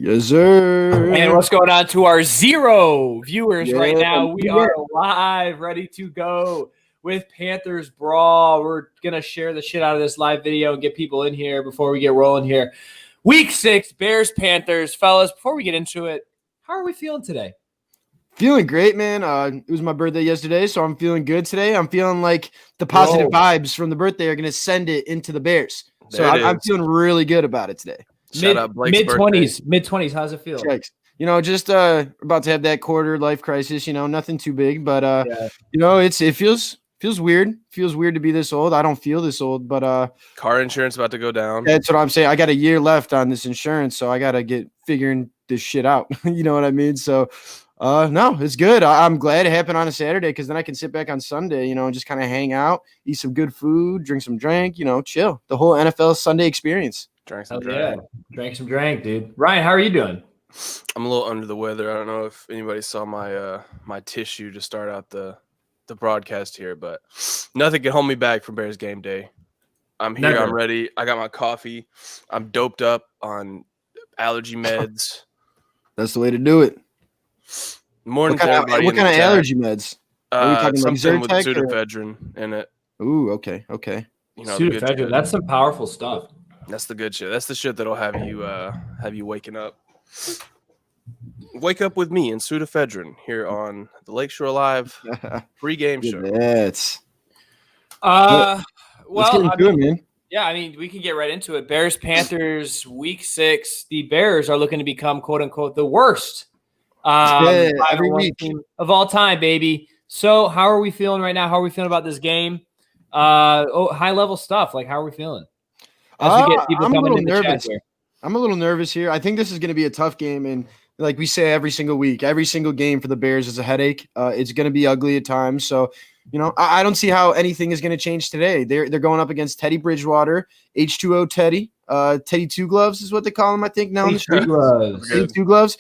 Yes, sir. And what's going on to our 0 viewers right now? We Yeah. are live, ready to go with Panthers Brawl. We're going to share the shit out of this live video and get people in here before we get rolling here. Week 6, Bears-Panthers. Fellas, before we get into it, how are we feeling today? Feeling great, man. It was my birthday yesterday, so I'm feeling good today. I'm feeling like the positive vibes from the birthday are going to send it into the Bears. So I'm feeling really good about it today. Shout out Blake's mid-20s. Mid-20s. How's it feel? Yikes. You know, just about to have that quarter life crisis, you know, nothing too big, but you know, it feels weird. Feels weird to be this old. I don't feel this old, but car insurance about to go down. That's what I'm saying. I got a year left on this insurance, so I got to get figuring this shit out. You know what I mean? So no, it's good. I'm glad it happened on a Saturday because then I can sit back on Sunday, you know, and just kind of hang out, eat some good food, drink some drink, you know, chill. The whole NFL Sunday experience. Drank some drink, dude. Ryan, how are you doing? I'm a little under the weather. I don't know if anybody saw my my tissue to start out the broadcast here, but nothing can hold me back from Bears game day. I'm here. I'm ready. I got my coffee. I'm doped up on allergy meds. That's the way to do it. Morning. What kind of allergy meds? Are we talking something like with pseudoephedrine in it? Ooh, okay. You know, pseudoephedrine. That's some powerful stuff. That's the good shit. That's the shit that'll have you waking up. Wake up with me and pseudoephedrine here on the Lakeshore Live pregame show. Let's get into it, man. Yeah, I mean, we can get right into it. Bears-Panthers, Week 6. The Bears are looking to become, quote-unquote, the worst every week of all time, baby. So how are we feeling right now? How are we feeling about this game? High-level stuff. Like, how are we feeling? As we get people coming in the chat here. I'm a little nervous here. I think this is going to be a tough game, and like we say every single week, every single game for the Bears is a headache. It's going to be ugly at times. So, you know, I don't see how anything is going to change today. They're going up against Teddy Bridgewater, H2O Teddy. Teddy Two Gloves is what they call him, I think, now in the street. Teddy Two Gloves.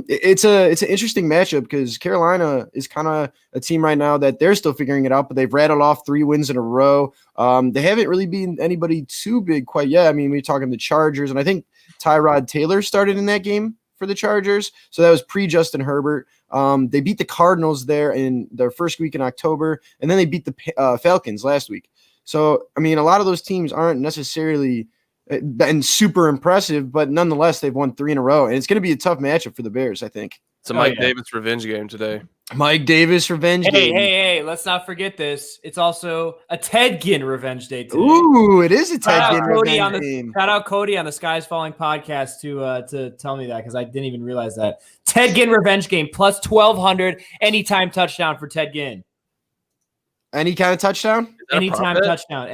It's an interesting matchup because Carolina is kind of a team right now that they're still figuring it out, but they've rattled off 3 wins in a row. They haven't really been anybody too big quite yet. I mean, we're talking the Chargers, and I think Tyrod Taylor started in that game for the Chargers, so that was pre-Justin Herbert. They beat the Cardinals there in their first week in October, and then they beat the Falcons last week. So, I mean, a lot of those teams aren't necessarily been super impressive, but nonetheless, they've won 3 in a row, and it's going to be a tough matchup for the Bears, I think. It's a Mike Davis revenge game today. Mike Davis revenge game. Hey, let's not forget this. It's also a Ted Ginn revenge day today. Ooh, it is a Ted Ginn revenge game. Shout out Cody on the Skies Falling podcast to tell me that because I didn't even realize that. Ted Ginn revenge game plus 1,200 anytime touchdown for Ted Ginn. Any kind of touchdown? Anytime touchdown.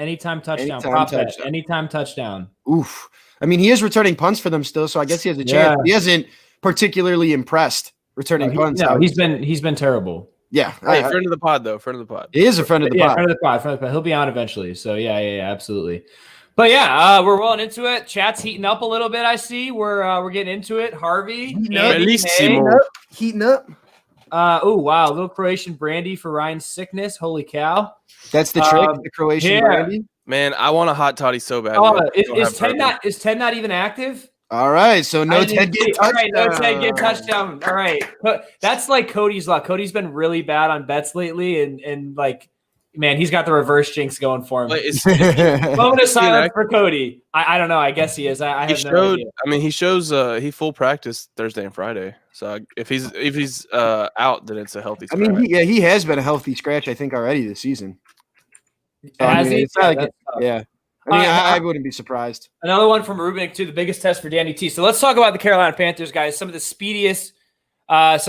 Prop bet. Anytime touchdown. Oof. I mean, he is returning punts for them still, so I guess he has a chance. He hasn't particularly impressed returning punts. No, he's been terrible. Yeah. Hey, friend of the pod, though. Friend of the pod. He is a friend of the pod. Friend of the pod. He'll be on eventually. So, yeah, absolutely. But, yeah, we're rolling into it. Chat's heating up a little bit, I see. We're getting into it. Harvey. Heating up. Oh, wow. A little Croatian brandy for Ryan's sickness. Holy cow. That's the trick, the Croatian brandy. Man, I want a hot toddy so bad. Is Ted not even active? All right, so no Ted Ginn touchdown. All right, no Ted Ginn touchdown. All right. That's like Cody's luck. Cody's been really bad on bets lately, and like, man, he's got the reverse jinx going for him. Moment of silence for Cody. I don't know. I guess he is. I have no idea. I mean, he shows he full practice Thursday and Friday. So if he's out, then it's a healthy scratch. I mean, he has been a healthy scratch, I think, already this season. Yeah. I mean, I wouldn't be surprised. Another one from Rubik too. The biggest test for Danny T. So let's talk about the Carolina Panthers, guys. Some of the speediest wide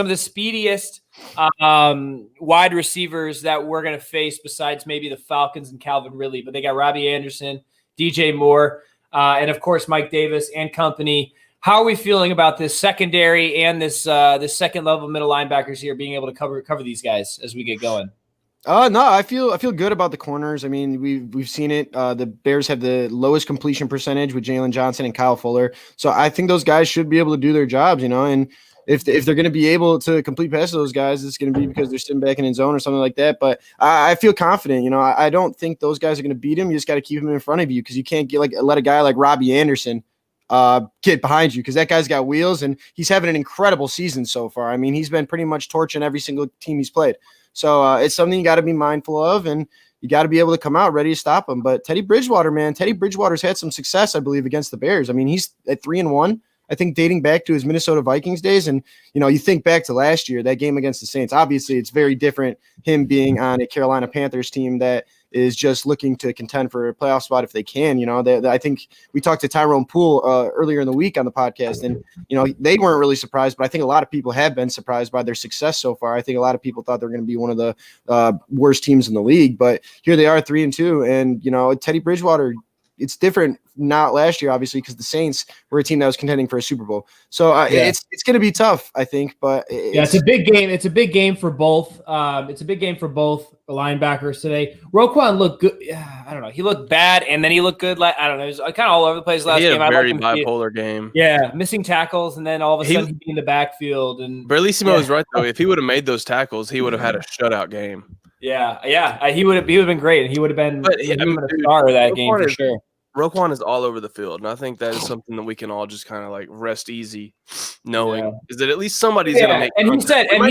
receivers that we're going to face, besides maybe the Falcons and Calvin Ridley. But they got Robbie Anderson, DJ Moore, and of course Mike Davis and company. How are we feeling about this secondary and this second level middle linebackers here being able to cover these guys as we get going? No, I feel good about the corners. I mean, we've seen it. The Bears have the lowest completion percentage with Jalen Johnson and Kyle Fuller. So I think those guys should be able to do their jobs, you know, and if they're going to be able to complete passes to those guys, it's going to be because they're sitting back in zone or something like that. But I feel confident, you know, I don't think those guys are going to beat him. You just got to keep him in front of you because you can't let a guy like Robbie Anderson kid behind you, because that guy's got wheels and he's having an incredible season so far. I mean, he's been pretty much torching every single team he's played. So it's something you got to be mindful of, and you got to be able to come out ready to stop him. But Teddy Bridgewater's had some success, I believe, against the Bears. I mean, he's at 3-1. I think dating back to his Minnesota Vikings days. And, you think back to last year, that game against the Saints, obviously it's very different, him being on a Carolina Panthers team that is just looking to contend for a playoff spot if they can. I think we talked to Tyrone Poole earlier in the week on the podcast, and, they weren't really surprised, but I think a lot of people have been surprised by their success so far. I think a lot of people thought they were going to be one of the worst teams in the league, but here they are 3-2. And, Teddy Bridgewater, it's different not last year, obviously, because the Saints were a team that was contending for a Super Bowl. So it's going to be tough, I think. But it's a big game. It's a big game for both. It's a big game for both linebackers today. Roquan looked good. I don't know. He looked bad, and then he looked good. I don't know. He was kind of all over the place last game. He had a very bipolar game. Yeah, missing tackles, and then all of a sudden he'd be in the backfield. And Bellissimo was right, though. If he would have made those tackles, he would have had a shutout game. Yeah. He would have been great, and he would have been a star of that game for sure. Roquan is all over the field, and I think that is something that we can all just kind of like rest easy knowing is that at least somebody's going to make. And he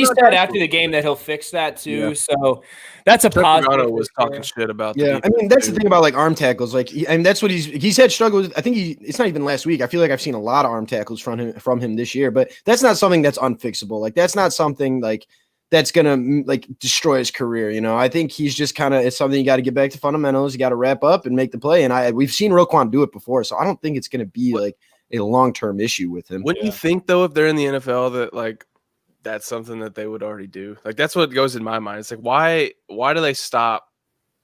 said after the game that he'll fix that too. Yeah. So that's a positive. Was talking shit about. Yeah, I mean that's the thing about like arm tackles. Like, and that's what he's had struggles. I think it's not even last week. I feel like I've seen a lot of arm tackles from him this year, but that's not something that's unfixable. Like that's not something like that's gonna like destroy his career. I think he's just it's something you got to get back to fundamentals. You got to wrap up and make the play. And we've seen Roquan do it before, so I don't think it's gonna be like a long-term issue with him. Wouldn't you think though, if they're in the NFL, that like that's something that they would already do? Like that's what goes in my mind. It's like why do they stop?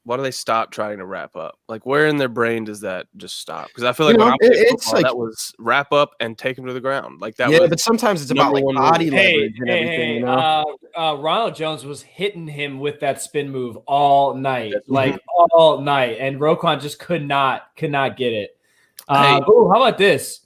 Why do they stop trying to wrap up? Like where in their brain does that just stop? Because I feel like when I played football, that was wrap up and take them to the ground. Like that. Yeah, but sometimes it's about like body leverage and everything. Ronald Jones was hitting him with that spin move all night, all night, and Roquan just could not get it. How about this?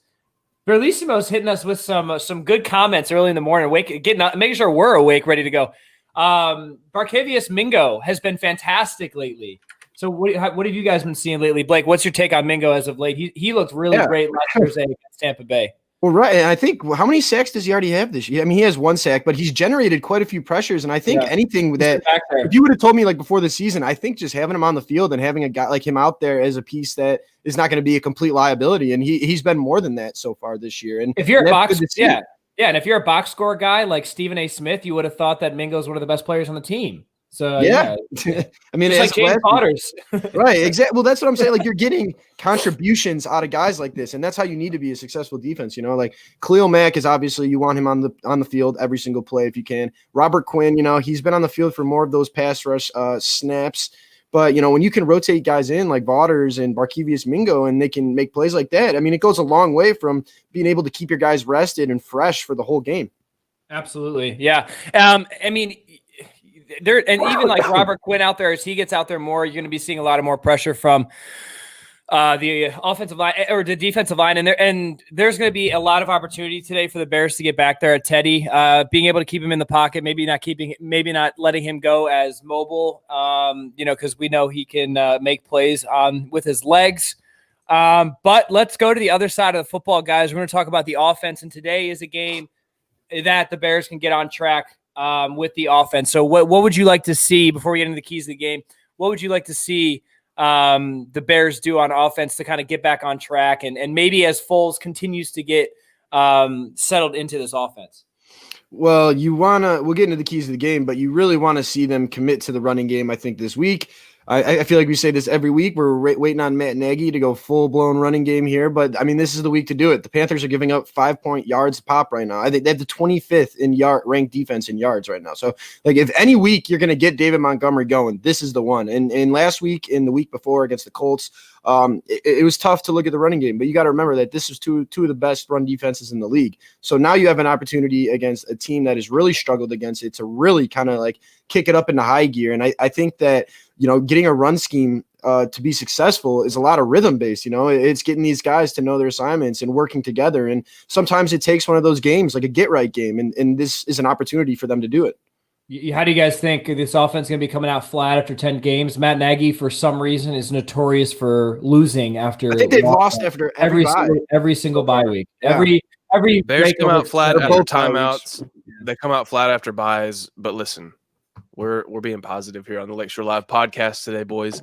Bellissimo's hitting us with some good comments early in the morning, making sure we're awake, ready to go. Barkevious Mingo has been fantastic lately. So what have you guys been seeing lately? Blake, what's your take on Mingo as of late? He looked really great last Thursday against Tampa Bay. Well, right. And I think how many sacks does he already have this year? I mean, he has 1 sack, but he's generated quite a few pressures. And I think anything that if you would have told me like before the season, I think just having him on the field and having a guy like him out there as a piece that is not going to be a complete liability. And he's been more than that so far this year. And if you're a box, and if you're a box score guy like Stephen A. Smith, you would have thought that Mingo's one of the best players on the team. So I mean, it's like James Potters, right? Exactly. Well, that's what I'm saying. Like you're getting contributions out of guys like this, and that's how you need to be a successful defense. Like Khalil Mack is obviously you want him on the field every single play if you can. Robert Quinn, he's been on the field for more of those pass rush snaps. But, when you can rotate guys in like Vaughters and Barkevious Mingo and they can make plays like that, I mean, it goes a long way from being able to keep your guys rested and fresh for the whole game. Absolutely. Yeah. I mean, even like Robert Quinn out there, as he gets out there more, you're going to be seeing a lot of more pressure from the offensive line or the defensive line. And there's going to be a lot of opportunity today for the Bears to get back there at Teddy, being able to keep him in the pocket, maybe not letting him go as mobile, because we know he can make plays with his legs. But let's go to the other side of the football, guys. We're going to talk about the offense. And today is a game that the Bears can get on track with the offense. So what would you like to see before we get into the keys of the game? What would you like to see the Bears do on offense to kind of get back on track and maybe as Foles continues to get settled into this offense? Well, we'll get into the keys of the game, but you really want to see them commit to the running game, I think, this week. I feel like we say this every week. We're waiting on Matt Nagy to go full-blown running game here. But, I mean, this is the week to do it. The Panthers are giving up 5-point yards a pop right now. I think they have the 25th in ranked defense in yards right now. So, like, if any week you're going to get David Montgomery going, this is the one. And last week and the week before against the Colts, it was tough to look at the running game. But you got to remember that this is two of the best run defenses in the league. So now you have an opportunity against a team that has really struggled against it to really kind of, like, kick it up into high gear. And I think that, getting a run scheme to be successful is a lot of rhythm based. It's getting these guys to know their assignments and working together. And sometimes it takes one of those games, like a get right game. And this is an opportunity for them to do it. How do you guys think this offense is going to be coming out flat after 10 games? Matt Nagy, for some reason, is notorious for losing after I think they've lost after every bye. Every single bye week. Yeah. Every Bears come out flat They're after both bye weeks. timeouts. They come out flat after buys. But listen, we're being positive here on the Lakeshore Live podcast today, boys.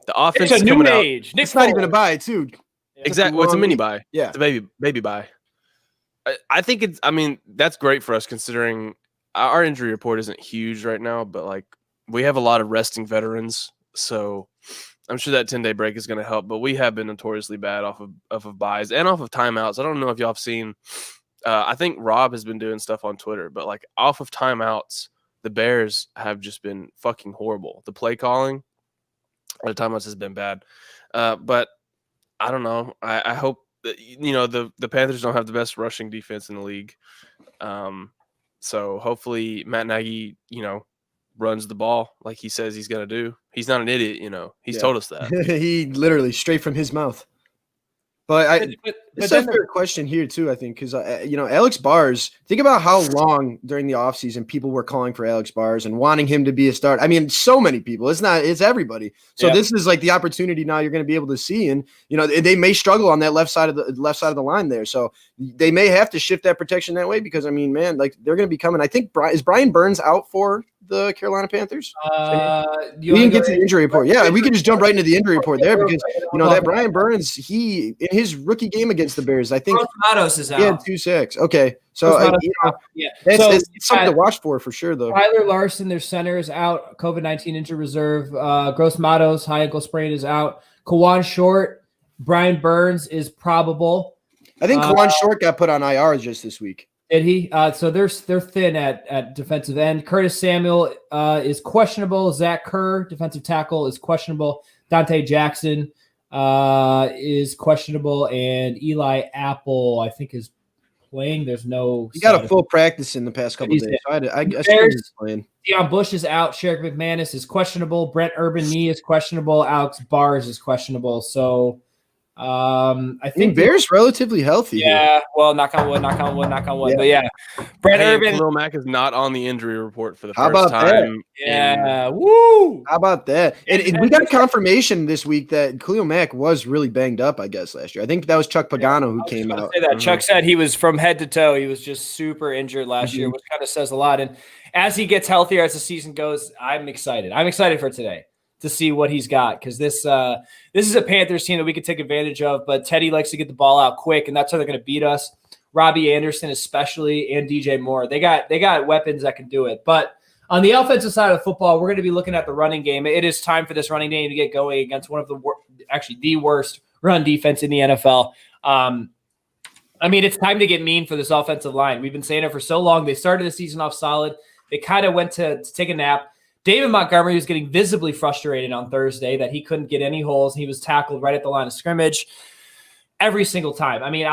The offense It's is a new coming out. age. Nick It's not even a Foles. bye, too. Exactly. Well, it's a mini buy. Yeah. It's a baby buy. I think it's. I mean, that's great for us considering our injury report isn't huge right now, but like we have a lot of resting veterans, so I'm sure that 10-day break is going to help. But we have been notoriously bad off of buys and off of timeouts. I don't know if y'all have seen. I think Rob has been doing stuff on Twitter, but like off of timeouts, the Bears have just been fucking horrible. The play calling at the timeouts has been bad, but I don't know. I hope that, the Panthers don't have the best rushing defense in the league. So hopefully Matt Nagy, runs the ball like he says he's going to do. He's not an idiot, He's told us that. He literally straight from his mouth. But it's a fair question here too, I think, because Alex Bars. Think about how long during the offseason people were calling for Alex Bars and wanting him to be a start. I mean, so many people. It's everybody. So This is like the opportunity now you're going to be able to see, and they may struggle on that left side of the line there. So they may have to shift that protection that way because I mean, man, like they're going to be coming. I think is Brian Burns out for the Carolina Panthers? We didn't get to the injury report. Yeah, we could just jump right into the injury report there because that Brian Burns, he in his rookie game against the Bears, I think Matos is out. He had 2 sacks. Okay, so it's something to watch for sure, though. Tyler Larson, their center, is out. COVID-19 injured reserve. Gross Matos, high ankle sprain, is out. Kawan Short, Brian Burns is probable. I think Kawan Short got put on IR just this week. Did he? So they're thin at defensive end. Curtis Samuel is questionable. Zach Kerr, defensive tackle, is questionable. Dante Jackson is questionable, and Eli Apple, I think, is playing. There's no. He got a full practice in the past couple of days. I guess he's playing. Deion Bush is out. Sherrick McManus is questionable. Brent Urban knee is questionable. Alex Bars is questionable. So. I think Bears relatively healthy. Yeah, well, knock on wood. Yeah. But yeah, Brent Urban. Khalil Mack is not on the injury report for the first time. Yeah, woo! How about that? And we got confirmation this week that Khalil Mack was really banged up, I guess, last year. I think that was Chuck Pagano who came out. Say that. Chuck said he was from head to toe. He was just super injured last year, which kind of says a lot. And as he gets healthier as the season goes, I'm excited. I'm excited for today to see what he's got, because this is a Panthers team that we could take advantage of, but Teddy likes to get the ball out quick, and that's how they're going to beat us. Robbie Anderson especially, and DJ Moore. They got weapons that can do it. But on the offensive side of the football, we're going to be looking at the running game. It is time for this running game to get going against one of the worst run defense in the NFL. I mean, it's time to get mean for this offensive line. We've been saying it for so long. They started the season off solid. They kind of went to take a nap. David Montgomery was getting visibly frustrated on Thursday that he couldn't get any holes. He was tackled right at the line of scrimmage every single time. I mean,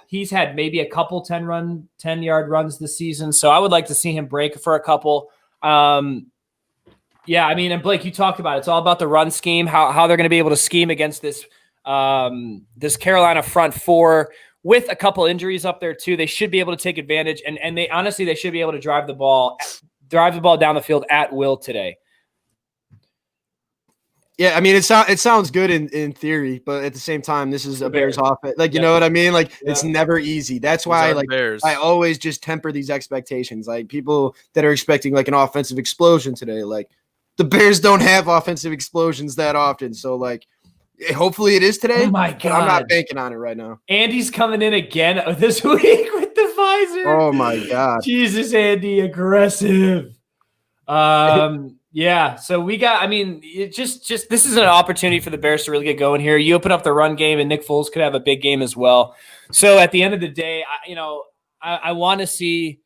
he's had maybe a couple 10-yard runs this season, so I would like to see him break for a couple. Yeah, I mean, and Blake, you talked about it. It's all about the run scheme, how they're going to be able to scheme against this Carolina front four with a couple injuries up there too. They should be able to take advantage, and they honestly should be able to drive the ball down the field at will today. Yeah, I mean, it sounds good in theory, but at the same time, this is a Bears offense. Like, you know what I mean? Like, it's never easy. That's why, I always just temper these expectations. Like, people that are expecting like an offensive explosion today, like the Bears don't have offensive explosions that often. So, like, hopefully it is today. Oh my God, I'm not banking on it right now. Andy's coming in again this week with the visor. Oh my God, Jesus, Andy, aggressive. Yeah, so we got, I mean, it just this is an opportunity for the Bears to really get going here. You open up the run game, and Nick Foles could have a big game as well. So at the end of the day, I want to see,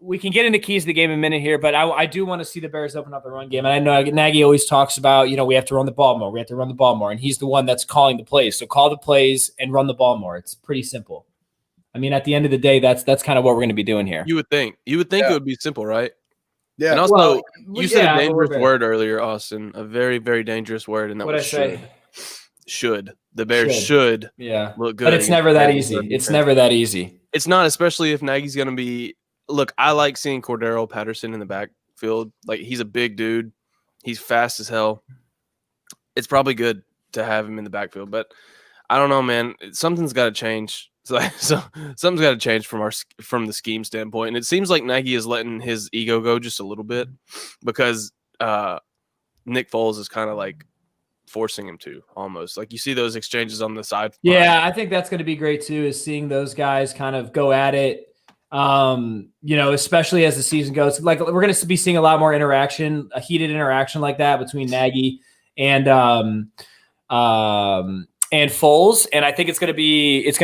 we can get into keys of the game in a minute here, but I do want to see the Bears open up the run game. And I know Nagy always talks about, we have to run the ball more. And he's the one that's calling the plays. So call the plays and run the ball more. It's pretty simple. I mean, at the end of the day, that's kind of what we're going to be doing here. You would think it would be simple, right? Yeah. And also, you said a dangerous word earlier, Austin. A very, very dangerous word, and that was should. Should. The Bears should look good. But it's never that easy. It's never that easy. It's not, especially if Nagy's going to be – look, I like seeing Cordero Patterson in the backfield. Like, he's a big dude. He's fast as hell. It's probably good to have him in the backfield, but I don't know, man. Something's got to change. So something's got to change from the scheme standpoint. And it seems like Nagy is letting his ego go just a little bit because Nick Foles is kind of like forcing him to almost. Like, you see those exchanges on the side. Yeah, I think that's going to be great too, is seeing those guys kind of go at it. Especially as the season goes. Like, we're going to be seeing a lot more interaction, a heated interaction like that between Nagy and Foles, and I think it's going to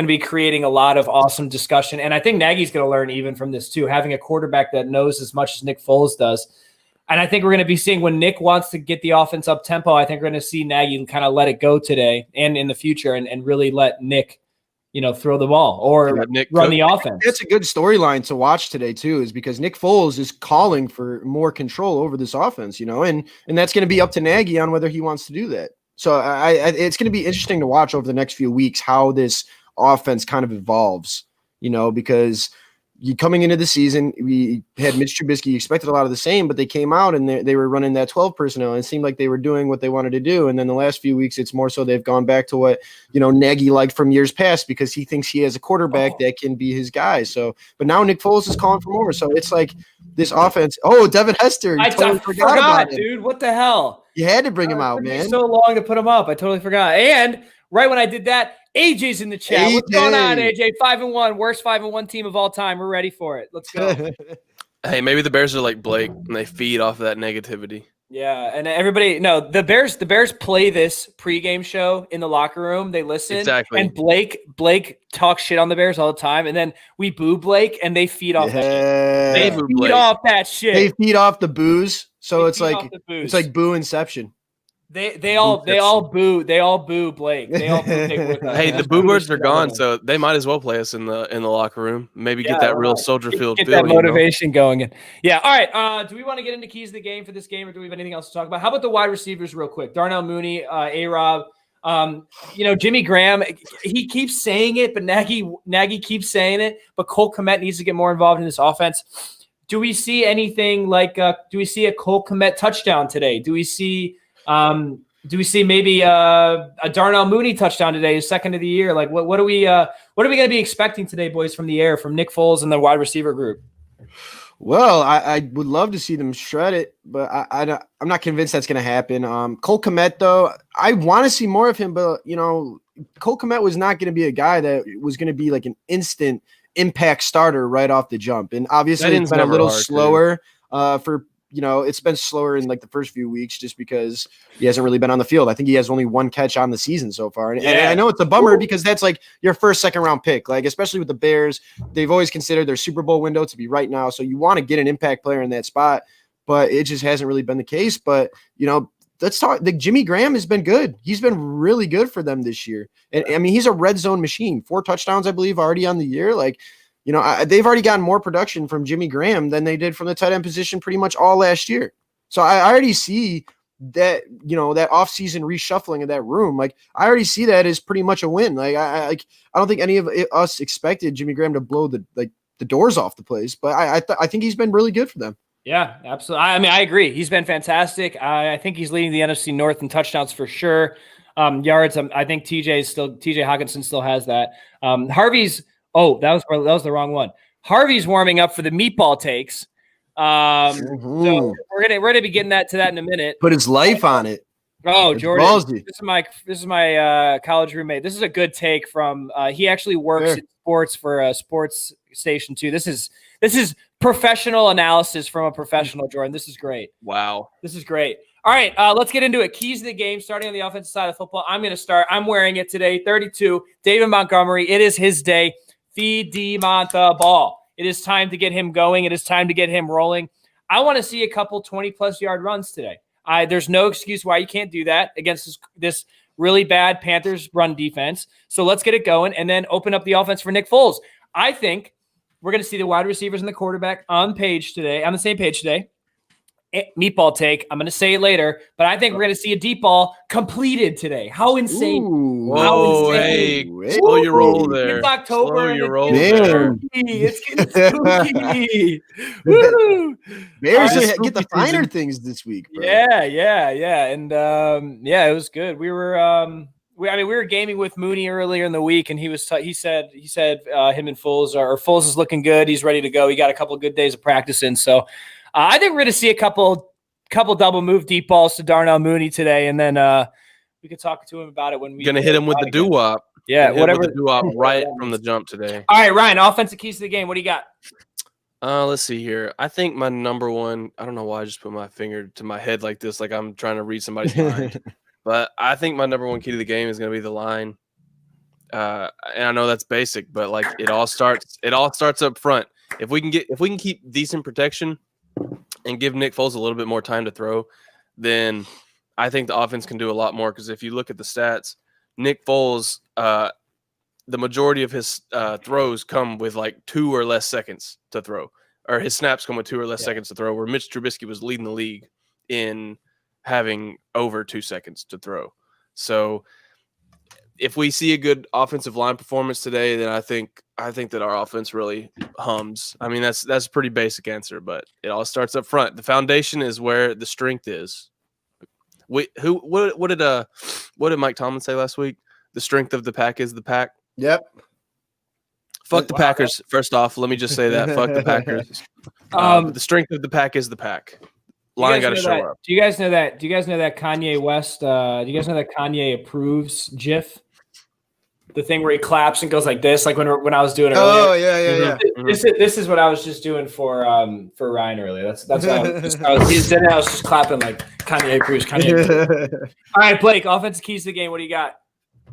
be creating a lot of awesome discussion. And I think Nagy's going to learn even from this too, having a quarterback that knows as much as Nick Foles does. And I think we're going to be seeing when Nick wants to get the offense up tempo, I think we're going to see Nagy kind of let it go today and in the future, and really let Nick, throw the ball or run the offense. That's a good storyline to watch today too, is because Nick Foles is calling for more control over this offense, and that's going to be up to Nagy on whether he wants to do that. So it's going to be interesting to watch over the next few weeks how this offense kind of evolves, because coming into the season, we had Mitch Trubisky. You expected a lot of the same, but they came out and they were running that 12 personnel, and it seemed like they were doing what they wanted to do. And then the last few weeks, it's more so they've gone back to what, Nagy liked from years past, because he thinks he has a quarterback that can be his guy. So, but now Nick Foles is calling for more. So it's like this offense. Oh, Devin Hester. I totally forgot about dude. What the hell? You had to bring him out, man. So long to put him up. I totally forgot. And right when I did that, AJ's in the chat. AJ. What's going on, AJ? 5-1, worst 5-1 team of all time. We're ready for it. Let's go. Hey, maybe the Bears are like Blake and they feed off of that negativity. Yeah, and everybody, no, the Bears play this pregame show in the locker room. They listen. Exactly. And Blake talks shit on the Bears all the time, and then we boo Blake, and they feed off that shit. They feed off that shit. They feed off the booze. So it's like boo inception. They all boo Blake. They all boo Blake. Hey, the boo birds are gone, so they might as well play us in the locker room. Maybe get that real Soldier Field get that motivation going. Yeah. All right. Do we want to get into keys of the game for this game, or do we have anything else to talk about? How about the wide receivers real quick? Darnell Mooney, A-Rob. Jimmy Graham, he keeps saying it, but Nagy keeps saying it. But Cole Kmet needs to get more involved in this offense. Do we see anything like? Do we see a Cole Kmet touchdown today? Do we see maybe a Darnell Mooney touchdown today, his second of the year? Like, what are we going to be expecting today, boys, from the air, from Nick Foles and the wide receiver group? Well, I would love to see them shred it, but I'm not convinced that's going to happen. Cole Kmet, though, I want to see more of him, but Cole Kmet was not going to be a guy that was going to be like an instant impact starter right off the jump, and obviously it's been a little slower for. It's been slower in like the first few weeks just because he hasn't really been on the field. I think he has only one catch on the season so far. And I know it's a bummer because that's like your first, second round pick. Like, especially with the Bears, they've always considered their Super Bowl window to be right now. So you want to get an impact player in that spot, but it just hasn't really been the case. But, let's talk. Like, Jimmy Graham has been good. He's been really good for them this year. And I mean, he's a red zone machine. 4 touchdowns, I believe, already on the year. Like, they've already gotten more production from Jimmy Graham than they did from the tight end position pretty much all last year. So I already see that, that offseason reshuffling of that room. Like, I already see that as pretty much a win. Like, I don't think any of us expected Jimmy Graham to blow the doors off the place, but I think he's been really good for them. Yeah, absolutely. I mean, I agree. He's been fantastic. I think he's leading the NFC North in touchdowns for sure. Yards, I think TJ Hawkinson still has that. Harvey's. Oh, that was the wrong one. Harvey's warming up for the meatball takes. So we're gonna be getting to that in a minute. Put his life on it. Oh, Jordan, this is my college roommate. This is a good take from. He actually works in sports for a sports station too. This is professional analysis from a professional, Jordan. This is great. Wow, this is great. All right, let's get into it. Keys to the game, starting on the offensive side of football. I'm going to start. I'm wearing it today. 32, David Montgomery. It is his day. Feed DeMont the ball. It is time to get him going. It is time to get him rolling. I want to see a couple 20-plus yard runs today. There's no excuse why you can't do that against this really bad Panthers run defense. So let's get it going and then open up the offense for Nick Foles. I think we're going to see the wide receivers and the quarterback on the same page today. meatball take. I'm going to say it later, but I think we're going to see a deep ball completed today. How insane. Ooh. Whoa, insane. hey, slow your roll there. It's October. Slow And your it's roll getting there. spooky. It's getting spooky. Woo! Bears Right. get the finer Season. things this week, bro. Yeah. And it was good. We were we were gaming with Mooney earlier in the week, and he said him and Foles is looking good. He's ready to go. He got a couple of good days of practice in. So I think we're going to see a couple double move deep balls to Darnell Mooney today, and then we could talk to him about it when we Gonna hit him with the doo-wop. Yeah, whatever. The doo-wop right from the jump today. All right, Ryan, offensive keys to the game. What do you got? Let's see here. I think my number one, I don't know why I just put my finger to my head like this, like I'm trying to read somebody's mind. But I think my number one key to the game is going to be the line. And I know that's basic, but like it all starts up front. If we can keep decent protection and give Nick Foles a little bit more time to throw, then I think the offense can do a lot more. Because if you look at the stats, Nick Foles, the majority of his throws come with like 2 or less seconds to throw, or his snaps come with 2 or less seconds to throw, where Mitch Trubisky was leading the league in having over 2 seconds to throw. So if we see a good offensive line performance today, then I think that our offense really hums. I mean, that's a pretty basic answer, but it all starts up front. The foundation is where the strength is. What did Mike Tomlin say last week? The strength of the pack is the pack. Yep. Fuck the Packers. First off, let me just say that. Fuck the Packers. The strength of the pack is the pack. Line got to show up. Do you guys know that? Do you guys know that Kanye West? Do you guys know that Kanye approves GIF? The thing where he claps and goes like this, like when I was doing it earlier. Oh yeah. This is what I was just doing for Ryan earlier. That's what I was just clapping like Kanye approves. Kanye approves. All right, Blake, offensive keys to the game. What do you got?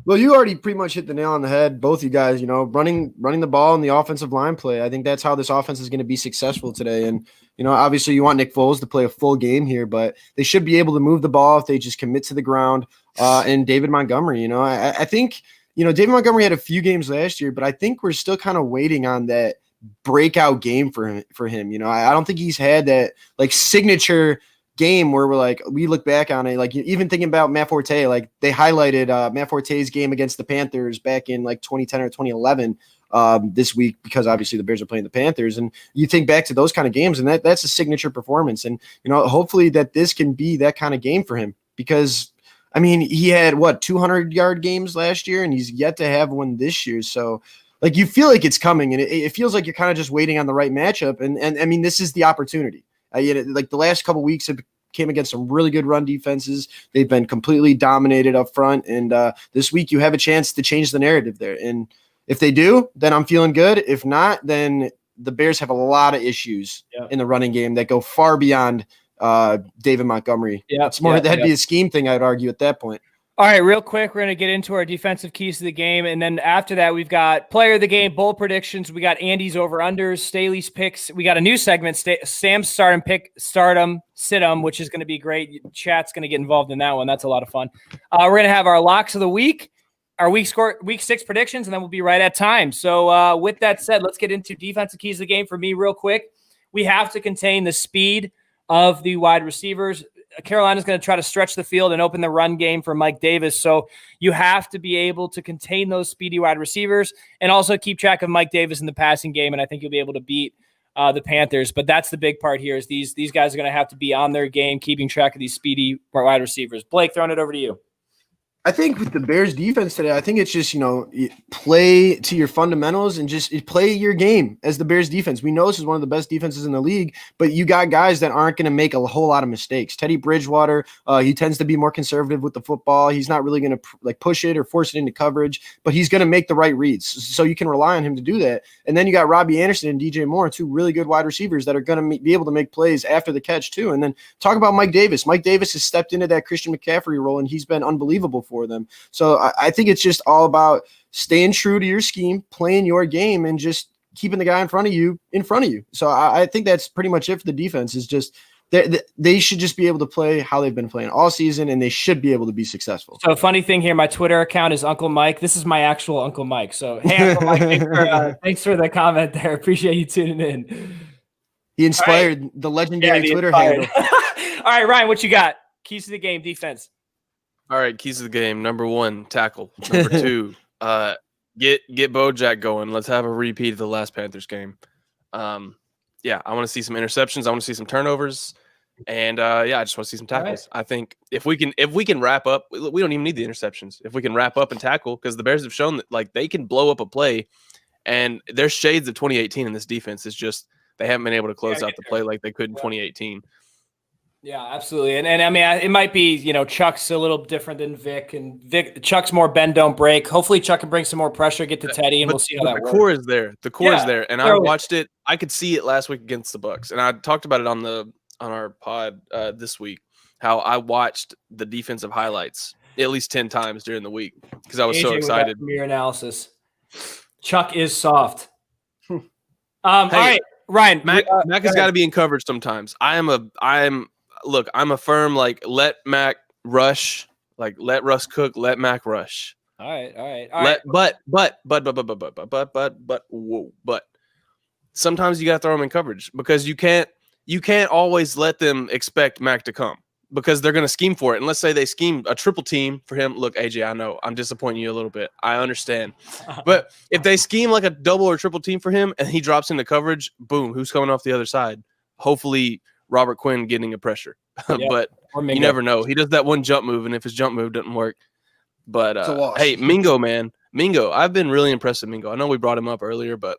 Well, you already pretty much hit the nail on the head, both you guys. You know, running the ball and the offensive line play. I think that's how this offense is going to be successful today. And you know, obviously, you want Nick Foles to play a full game here, but they should be able to move the ball if they just commit to the ground. And David Montgomery, you know, I think, you know, David Montgomery had a few games last year, but I think we're still kind of waiting on that breakout game for him. You know, I don't think he's had that like signature game where we look back on it, like even thinking about Matt Forte, like they highlighted Matt Forte's game against the Panthers back in like 2010 or 2011 this week, because obviously the Bears are playing the Panthers, and you think back to those kind of games, and that's a signature performance. And you know, hopefully that this can be that kind of game for him, because I mean, he had 200-yard games last year, and he's yet to have one this year. So like you feel like it's coming, and it feels like you're kind of just waiting on the right matchup. And I mean, this is the opportunity. Like the last couple weeks have came against some really good run defenses. They've been completely dominated up front. And this week you have a chance to change the narrative there. And if they do, then I'm feeling good. If not, then the Bears have a lot of issues in the running game that go far beyond David Montgomery. Yeah, it's more that'd be a scheme thing, I'd argue at that point. All right, real quick, we're going to get into our defensive keys to the game. And then after that, we've got player of the game, bold predictions. We got Andy's over-unders, Staley's picks. We got a new segment, Sam's stardom, sit-em, which is going to be great. Chat's going to get involved in that one. That's a lot of fun. We're going to have our locks of the week, our week 6 predictions, and then we'll be right at time. So with that said, let's get into defensive keys to the game for me real quick. We have to contain the speed of the wide receivers. Carolina's going to try to stretch the field and open the run game for Mike Davis. So you have to be able to contain those speedy wide receivers and also keep track of Mike Davis in the passing game. And I think you'll be able to beat the Panthers. But that's the big part here is these guys are going to have to be on their game, keeping track of these speedy wide receivers. Blake, throwing it over to you. I think with the Bears defense today, I think it's just, you know, play to your fundamentals and just play your game as the Bears defense. We know this is one of the best defenses in the league, but you got guys that aren't going to make a whole lot of mistakes. Teddy Bridgewater, he tends to be more conservative with the football. He's not really going to push it or force it into coverage, but he's going to make the right reads. So you can rely on him to do that. And then you got Robbie Anderson and DJ Moore, 2 really good wide receivers that are going to be able to make plays after the catch too. And then talk about Mike Davis. Mike Davis has stepped into that Christian McCaffrey role, and he's been unbelievable for them. So I think it's just all about staying true to your scheme, playing your game, and just keeping the guy in front of you. So I think that's pretty much it for the defense. Is just they should just be able to play how they've been playing all season, and they should be able to be successful. So funny thing here, my Twitter account is Uncle Mike. This is my actual Uncle Mike. So hey, Uncle Mike, thanks for the comment there. Appreciate you tuning in. He inspired the legendary Twitter handle. right, Ryan, what you got? Keys to the game, defense. All right, keys to the game. Number 1, tackle. Number 2, get Bojack going. Let's have a repeat of the last Panthers game. Yeah, I want to see some interceptions. I want to see some turnovers. And I just want to see some tackles. Right. I think if we can wrap up, we don't even need the interceptions. If we can wrap up and tackle, because the Bears have shown that like they can blow up a play, and there's shades of 2018 in this defense. It's just they haven't been able to close out the play like they could in 2018. Yeah, absolutely. And I mean, it might be, Chuck's a little different than Vic, and Chuck's more bend, don't break. Hopefully Chuck can bring some more pressure, get to Teddy, and we'll see how that works. The core is there. The core is there. And I watched it. I could see it last week against the Bucs. And I talked about it on our pod this week, how I watched the defensive highlights at least 10 times during the week because I was so excited. Premier analysis. Chuck is soft. All right, Ryan. Mac has got to be in coverage sometimes. I'm a firm like let Mac rush, like let Russ cook, let Mac rush. All right. But sometimes you got to throw them in coverage because you can't always let them expect Mac to come because they're going to scheme for it. And let's say they scheme a triple team for him. Look, AJ, I know I'm disappointing you a little bit. I understand. But if they scheme like a double or triple team for him and he drops into coverage, boom, who's coming off the other side? Hopefully Robert Quinn getting a pressure. But you never know. He does that one jump move, and if his jump move doesn't work. But, hey, Mingo, man. Mingo, I've been really impressed with Mingo. I know we brought him up earlier, but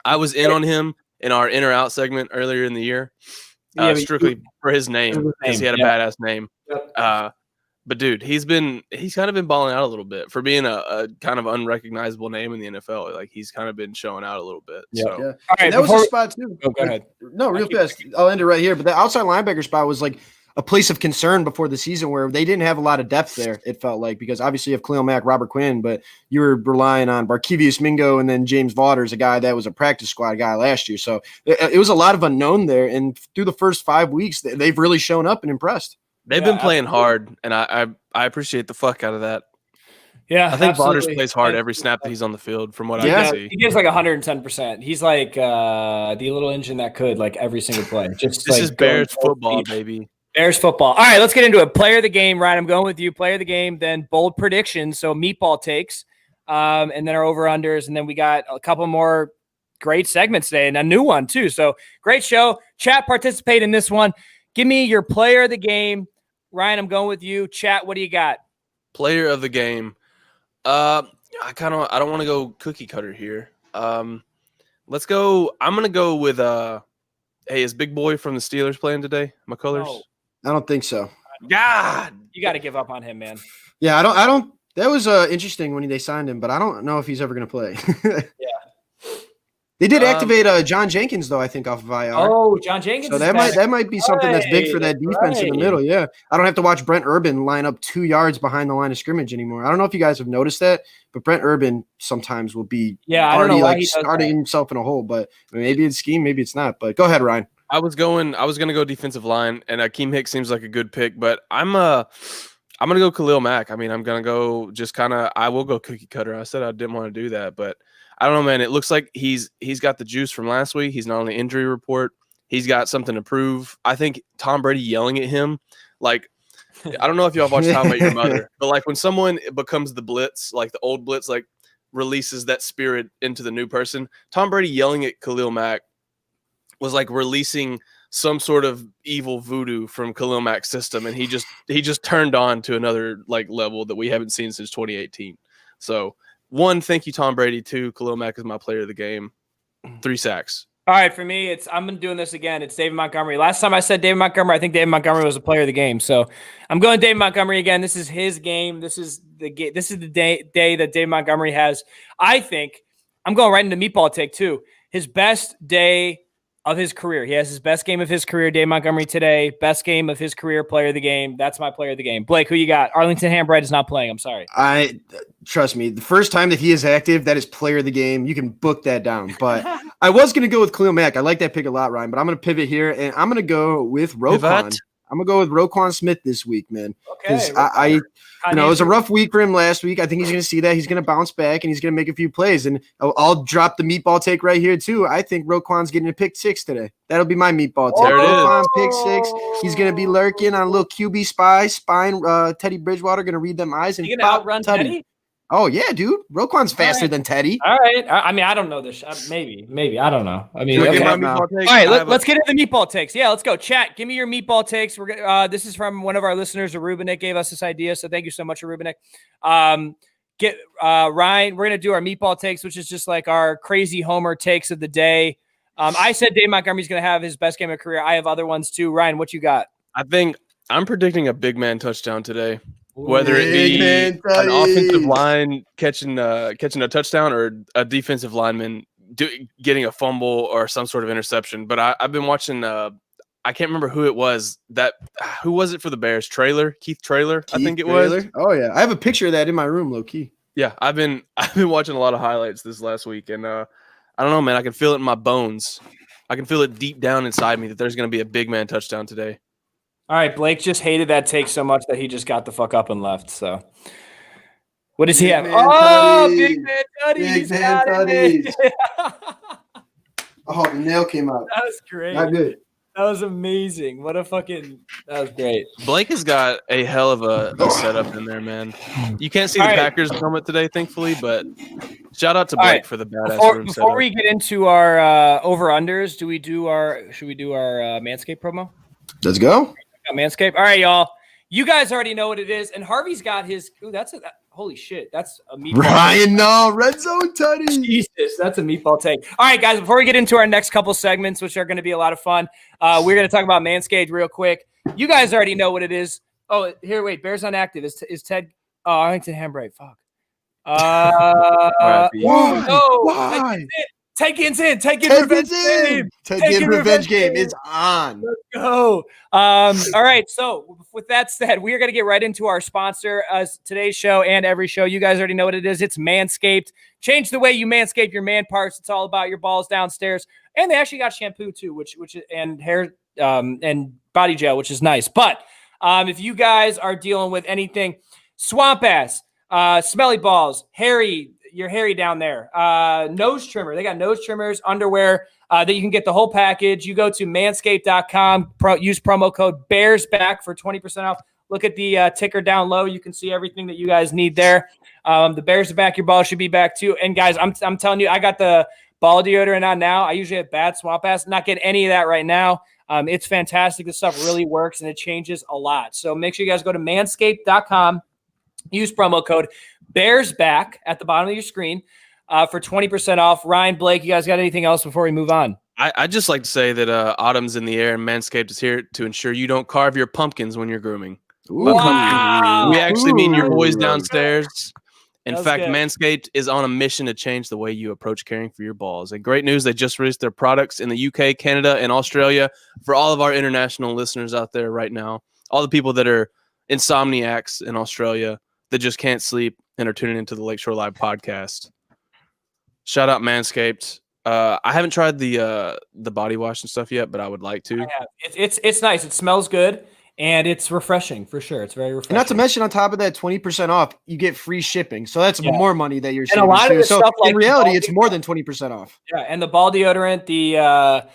I was in on him in our in or out segment earlier in the year, strictly for his name because he had a badass name. Yep. But dude, he's kind of been balling out a little bit for being a kind of unrecognizable name in the NFL. Like he's kind of been showing out a little bit. Yeah. So. Yeah. All right, that was a spot too. Oh, go ahead. No, real fast. I'll end it right here. But the outside linebacker spot was like a place of concern before the season where they didn't have a lot of depth there, it felt like, because obviously you have Khalil Mack, Robert Quinn, but you were relying on Barkevious Mingo and then James Vaughters, a guy that was a practice squad guy last year. So it was a lot of unknown there. And through the first 5 weeks, they've really shown up and impressed. They've been playing hard, and I appreciate the fuck out of that. Yeah, I think Vaughters plays hard every snap that he's on the field from what I can see. He gives like 110%. He's like the little engine that could, like every single play. This is Bears football, baby. Bears football. All right, let's get into it. Player of the game, Ryan. I'm going with you. Player of the game, then bold predictions. So meatball takes, and then our over-unders, and then we got a couple more great segments today, and a new one too. So great show. Chat, participate in this one. Give me your player of the game. Ryan, I'm going with you. Chat, what do you got? Player of the game. I don't want to go cookie cutter here. Let's go. I'm going to go with hey, is Big Boy from the Steelers playing today? McCullers? No. I don't think so. God, you got to give up on him, man. Yeah, I don't. That was interesting when they signed him, but I don't know if he's ever going to play. Yeah. They did activate John Jenkins, though, I think, off of IR. Oh, John Jenkins. So that might be something that's big for that defense in the middle. Yeah. I don't have to watch Brent Urban line up 2 yards behind the line of scrimmage anymore. I don't know if you guys have noticed that, but Brent Urban sometimes will be already like starting himself in a hole. But maybe it's scheme, maybe it's not. But go ahead, Ryan. I was going to go defensive line, and Akeem Hicks seems like a good pick, but I'm going to go Khalil Mack. I mean, I'm going to go just kind of – I will go cookie cutter. I said I didn't want to do that, but – I don't know, man. It looks like he's got the juice from last week. He's not on the injury report. He's got something to prove. I think Tom Brady yelling at him, like, I don't know if y'all watched How I Met Your Mother, but like when someone becomes the blitz, like the old blitz, like releases that spirit into the new person. Tom Brady yelling at Khalil Mack was like releasing some sort of evil voodoo from Khalil Mack's system, and he just turned on to another like level that we haven't seen since 2018. So. 1, thank you, Tom Brady. 2, Khalil Mack is my player of the game. 3 sacks. All right, for me, I'm doing this again. It's David Montgomery. Last time I said David Montgomery, I think David Montgomery was a player of the game. So I'm going David Montgomery again. This is his game. This is the day that David Montgomery has. I think I'm going right into meatball take too. His best day of his career. He has his best game of his career, Dave Montgomery today. Best game of his career, player of the game. That's my player of the game. Blake, who you got? Arlington Handbread is not playing. I'm sorry. Trust me, the first time that he is active, that is player of the game. You can book that down. But I was going to go with Khalil Mack. I like that pick a lot, Ryan, but I'm going to pivot here, and I'm going to go with Roquan. I'm gonna go with Roquan Smith this week, man. Because Okay. it was a rough week for him last week. I think he's gonna see that. He's gonna bounce back and he's gonna make a few plays. And I'll drop the meatball take right here too. I think Roquan's getting a pick 6 today. That'll be my meatball take. Roquan pick 6. He's gonna be lurking on a little QB spine. Teddy Bridgewater gonna read them eyes and you gonna outrun Teddy? Oh yeah, dude. Roquan's faster than Teddy. All right. I mean, I don't know this. Maybe. I don't know. I mean, Okay. All right, let's get into the meatball takes. Yeah, let's go. Chat, give me your meatball takes. This is from one of our listeners, Rubinek, gave us this idea. So thank you so much, Rubinek. Ryan, we're gonna do our meatball takes, which is just like our crazy homer takes of the day. I said Dave Montgomery's gonna have his best game of career. I have other ones too. Ryan, what you got? I think I'm predicting a big man touchdown today. Whether it be an offensive line catching a touchdown or a defensive lineman getting a fumble or some sort of interception. But I've been watching. I can't remember who it was. Who was it for the Bears? Keith Traylor, I think it was. Oh yeah, I have a picture of that in my room, low key. Yeah, I've been watching a lot of highlights this last week, and I don't know, man. I can feel it in my bones. I can feel it deep down inside me that there's going to be a big man touchdown today. All right, Blake just hated that take so much that he just got the fuck up and left. So, what does he have? Big man tutties! Big man tutties! Oh, the nail came out. That was great. Not good. That was amazing. That was great. Blake has got a hell of a setup in there, man. You can't see the Packers helmet today, thankfully, but shout out to Blake for the badass room Before we get into our over-unders, should we do our Manscaped promo? Let's go. Manscaped. All right, y'all. You guys already know what it is, and Harvey's got his. Ooh, holy shit! That's a meatball. Ryan, no red zone tutty. Jesus, that's a meatball take. All right, guys. Before we get into our next couple segments, which are going to be a lot of fun, we're going to talk about Manscaped real quick. You guys already know what it is. Oh, here, wait. Bears on active. Is Ted? Oh, Arlington handbrake. Fuck. Why? Take-in's in. Revenge game is on. Let's go. All right. So with that said, we are going to get right into our sponsor today's show and every show. You guys already know what it is. It's Manscaped. Change the way you manscape your man parts. It's all about your balls downstairs. And they actually got shampoo too, which and hair and body gel, which is nice. But if you guys are dealing with anything swamp ass, smelly balls, you're hairy down there. Nose trimmer. They got nose trimmers, underwear that you can get the whole package. You go to manscaped.com, use promo code BEARSBACK for 20% off. Look at the ticker down low. You can see everything that you guys need there. The Bears are back. Your balls should be back too. And guys, I'm telling you, I got the ball deodorant on now. I usually have bad swamp ass. Not getting any of that right now. It's fantastic. This stuff really works and it changes a lot. So make sure you guys go to manscaped.com. Use promo code BEARSBACK at the bottom of your screen for 20% off. Ryan, Blake, you guys got anything else before we move on? I'd just like to say that autumn's in the air and Manscaped is here to ensure you don't carve your pumpkins when you're grooming. Wow. We actually mean your boys downstairs. In fact, good. Manscaped is on a mission to change the way you approach caring for your balls. And great news, they just released their products in the UK, Canada, and Australia. For all of our international listeners out there right now, all the people that are insomniacs in Australia that just can't sleep and are tuning into the Lakeshore Live podcast. Shout out Manscaped. I haven't tried the body wash and stuff yet, but I would like to. I have. It's nice. It smells good and it's refreshing for sure. It's very refreshing. And not to mention, on top of that 20% off, you get free shipping. So that's more money that you're saving. And a lot of this so stuff, in reality, it's more than 20% off. Yeah, and the ball deodorant, the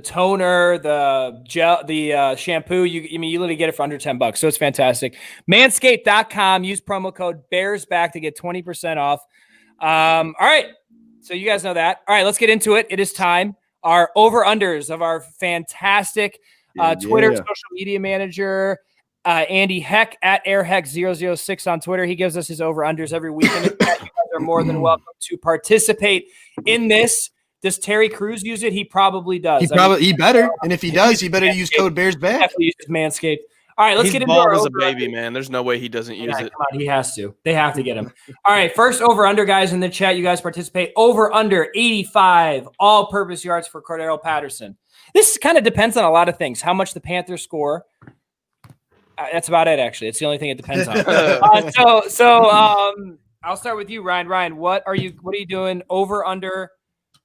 toner, the gel, the shampoo, you literally get it for under $10. So it's fantastic. Manscaped.com, use promo code BEARSBACK to get 20% off. All right. So you guys know that. All right, let's get into it. It is time. Our over-unders of our fantastic Twitter social media manager, Andy Heck at AirHeck006 on Twitter. He gives us his over-unders every week. And you guys are more than welcome to participate in this. Does Terry Crews use it? He probably does. He better. And if he does, he better use code BEARSBACK. Definitely uses Manscaped. All right, let's get into our over. He's bald as a baby, man. There's no way he doesn't use it. Come on, he has to. They have to get him. All right, first over-under, guys, in the chat. You guys participate. Over-under 85 all-purpose yards for Cordero Patterson. This kind of depends on a lot of things. How much the Panthers score. That's about it, actually. It's the only thing it depends on. I'll start with you, Ryan. Ryan, what are you doing? Over-under,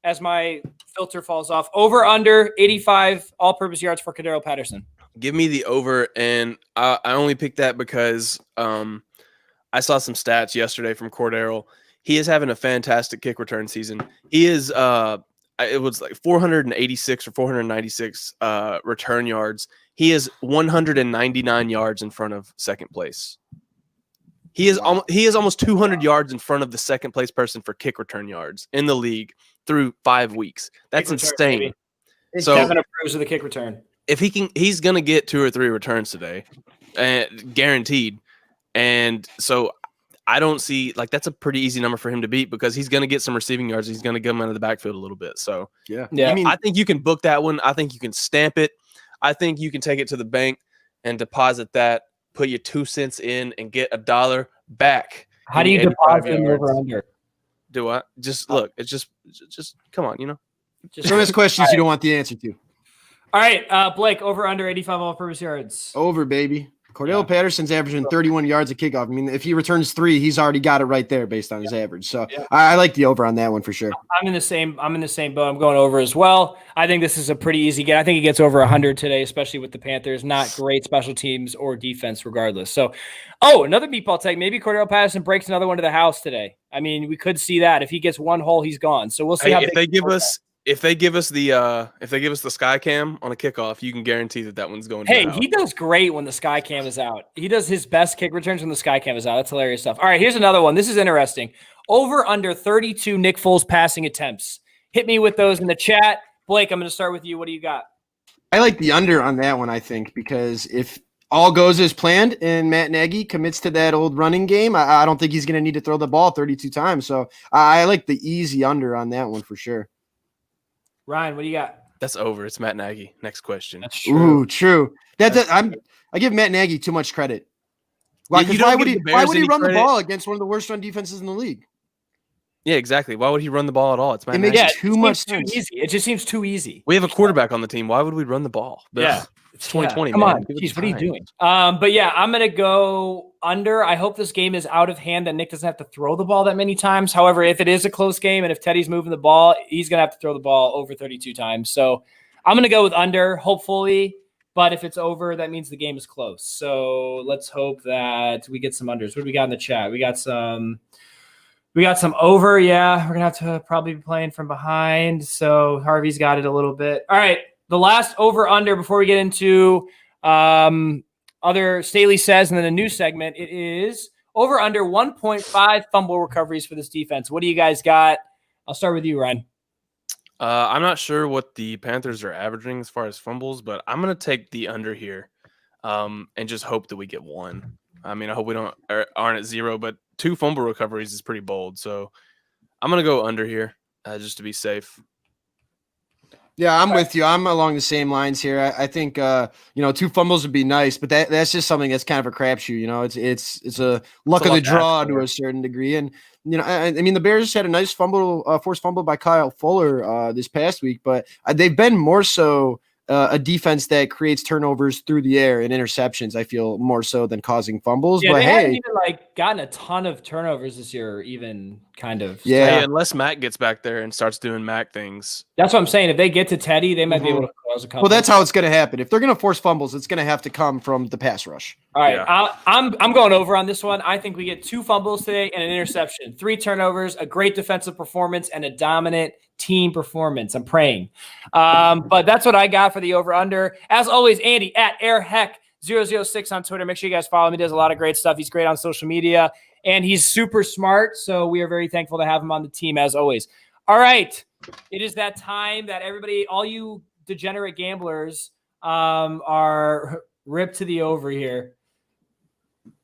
as my filter falls off. Over-under 85 all-purpose yards for Cordero Patterson. Give me the over, and I only picked that because I saw some stats yesterday from Cordero. He is having a fantastic kick return season. He is it was like 486 or 496 return yards. He is 199 yards in front of second place. He is almost 200 yards in front of the second place person for kick return yards in the league through 5 weeks. That's insane. So Kevin approves of the kick return. If he's gonna get 2 or 3 returns today, guaranteed. And so I don't see that's a pretty easy number for him to beat because he's gonna get some receiving yards. He's gonna get him out of the backfield a little bit. So yeah. I mean, I think you can book that one. I think you can stamp it. I think you can take it to the bank and deposit that. Put your 2 cents in and get $1 back. How do you deposit an over under? Do I just look? It's just come on, Just ask questions you don't want the answer to. All right, Blake, over under 85 all-purpose yards. Over, baby. Cordell Patterson's averaging 31 yards a kickoff. I mean, if he returns 3, he's already got it right there based on his average. So I like the over on that one for sure. I'm in the same boat. I'm going over as well. I think this is a pretty easy get. I think he gets over 100 today, especially with the Panthers. Not great special teams or defense, regardless. So, another meatball take. Maybe Cordell Patterson breaks another one to the house today. I mean, we could see that. If he gets one hole, he's gone. So we'll see how if they give us. If they give us the sky cam on a kickoff, you can guarantee that one's going. Hey, he does great when the sky cam is out. He does his best kick returns when the sky cam is out. That's hilarious stuff. All right, here's another one. This is interesting. Over under 32 Nick Foles passing attempts. Hit me with those in the chat. Blake, I'm going to start with you. What do you got? I like the under on that one, I think, because if all goes as planned and Matt Nagy commits to that old running game, I don't think he's going to need to throw the ball 32 times. So I like the easy under on that one for sure. Ryan, what do you got? That's over. It's Matt Nagy. Next question. That's true. Ooh, true. I give Matt Nagy too much credit. Why would he run the ball against one of the worst run defenses in the league? Yeah, exactly. Why would he run the ball at all? It's Matt Nagy. Too much sense. Too easy. It just seems too easy. We have a quarterback on the team. Why would we run the ball? Yeah. It's 2020. Come man. on. Jeez, what are you doing? But yeah, I'm going to go under. I hope this game is out of hand that Nick doesn't have to throw the ball that many times. However, if it is a close game and if Teddy's moving the ball, he's going to have to throw the ball over 32 times. So I'm going to go with under, hopefully. But if it's over, that means the game is close. So let's hope that we get some unders. What do we got in the chat? We got some over. Yeah, we're going to have to probably be playing from behind. So Harvey's got it a little bit. All right. The last over under before we get into other Staley says, and then a new segment, it is over under 1.5 fumble recoveries for this defense. What do you guys got? I'll start with you, Ryan. I'm not sure what the Panthers are averaging as far as fumbles, but I'm going to take the under here and just hope that we get 1. I mean, I hope we aren't at 0, but 2 fumble recoveries is pretty bold. So I'm going to go under here just to be safe. Yeah, I'm with you. I'm along the same lines here. I think 2 fumbles would be nice, but that's just something that's kind of a crapshoot. It's a luck of the draw to a certain degree. And I mean, the Bears had a nice forced fumble by Kyle Fuller this past week, but they've been more so a defense that creates turnovers through the air and interceptions. I feel more so than causing fumbles. Yeah, but they hey, haven't even gotten a ton of turnovers this year, even kind of. Yeah, unless Mac gets back there and starts doing Mac things. That's what I'm saying. If they get to Teddy, they might be able to cause a couple. Well, that's how it's going to happen. If they're going to force fumbles, it's going to have to come from the pass rush. All right, I'm going over on this one. I think we get 2 fumbles today and an interception, 3 turnovers, a great defensive performance, and a dominant team performance. I'm praying. But that's what I got for the over-under. As always, Andy at airheck006 on Twitter. Make sure you guys follow him. He does a lot of great stuff. He's great on social media, and he's super smart, so we are very thankful to have him on the team as always. All right. It is that time that everybody, all you degenerate gamblers, are ripped to the over here.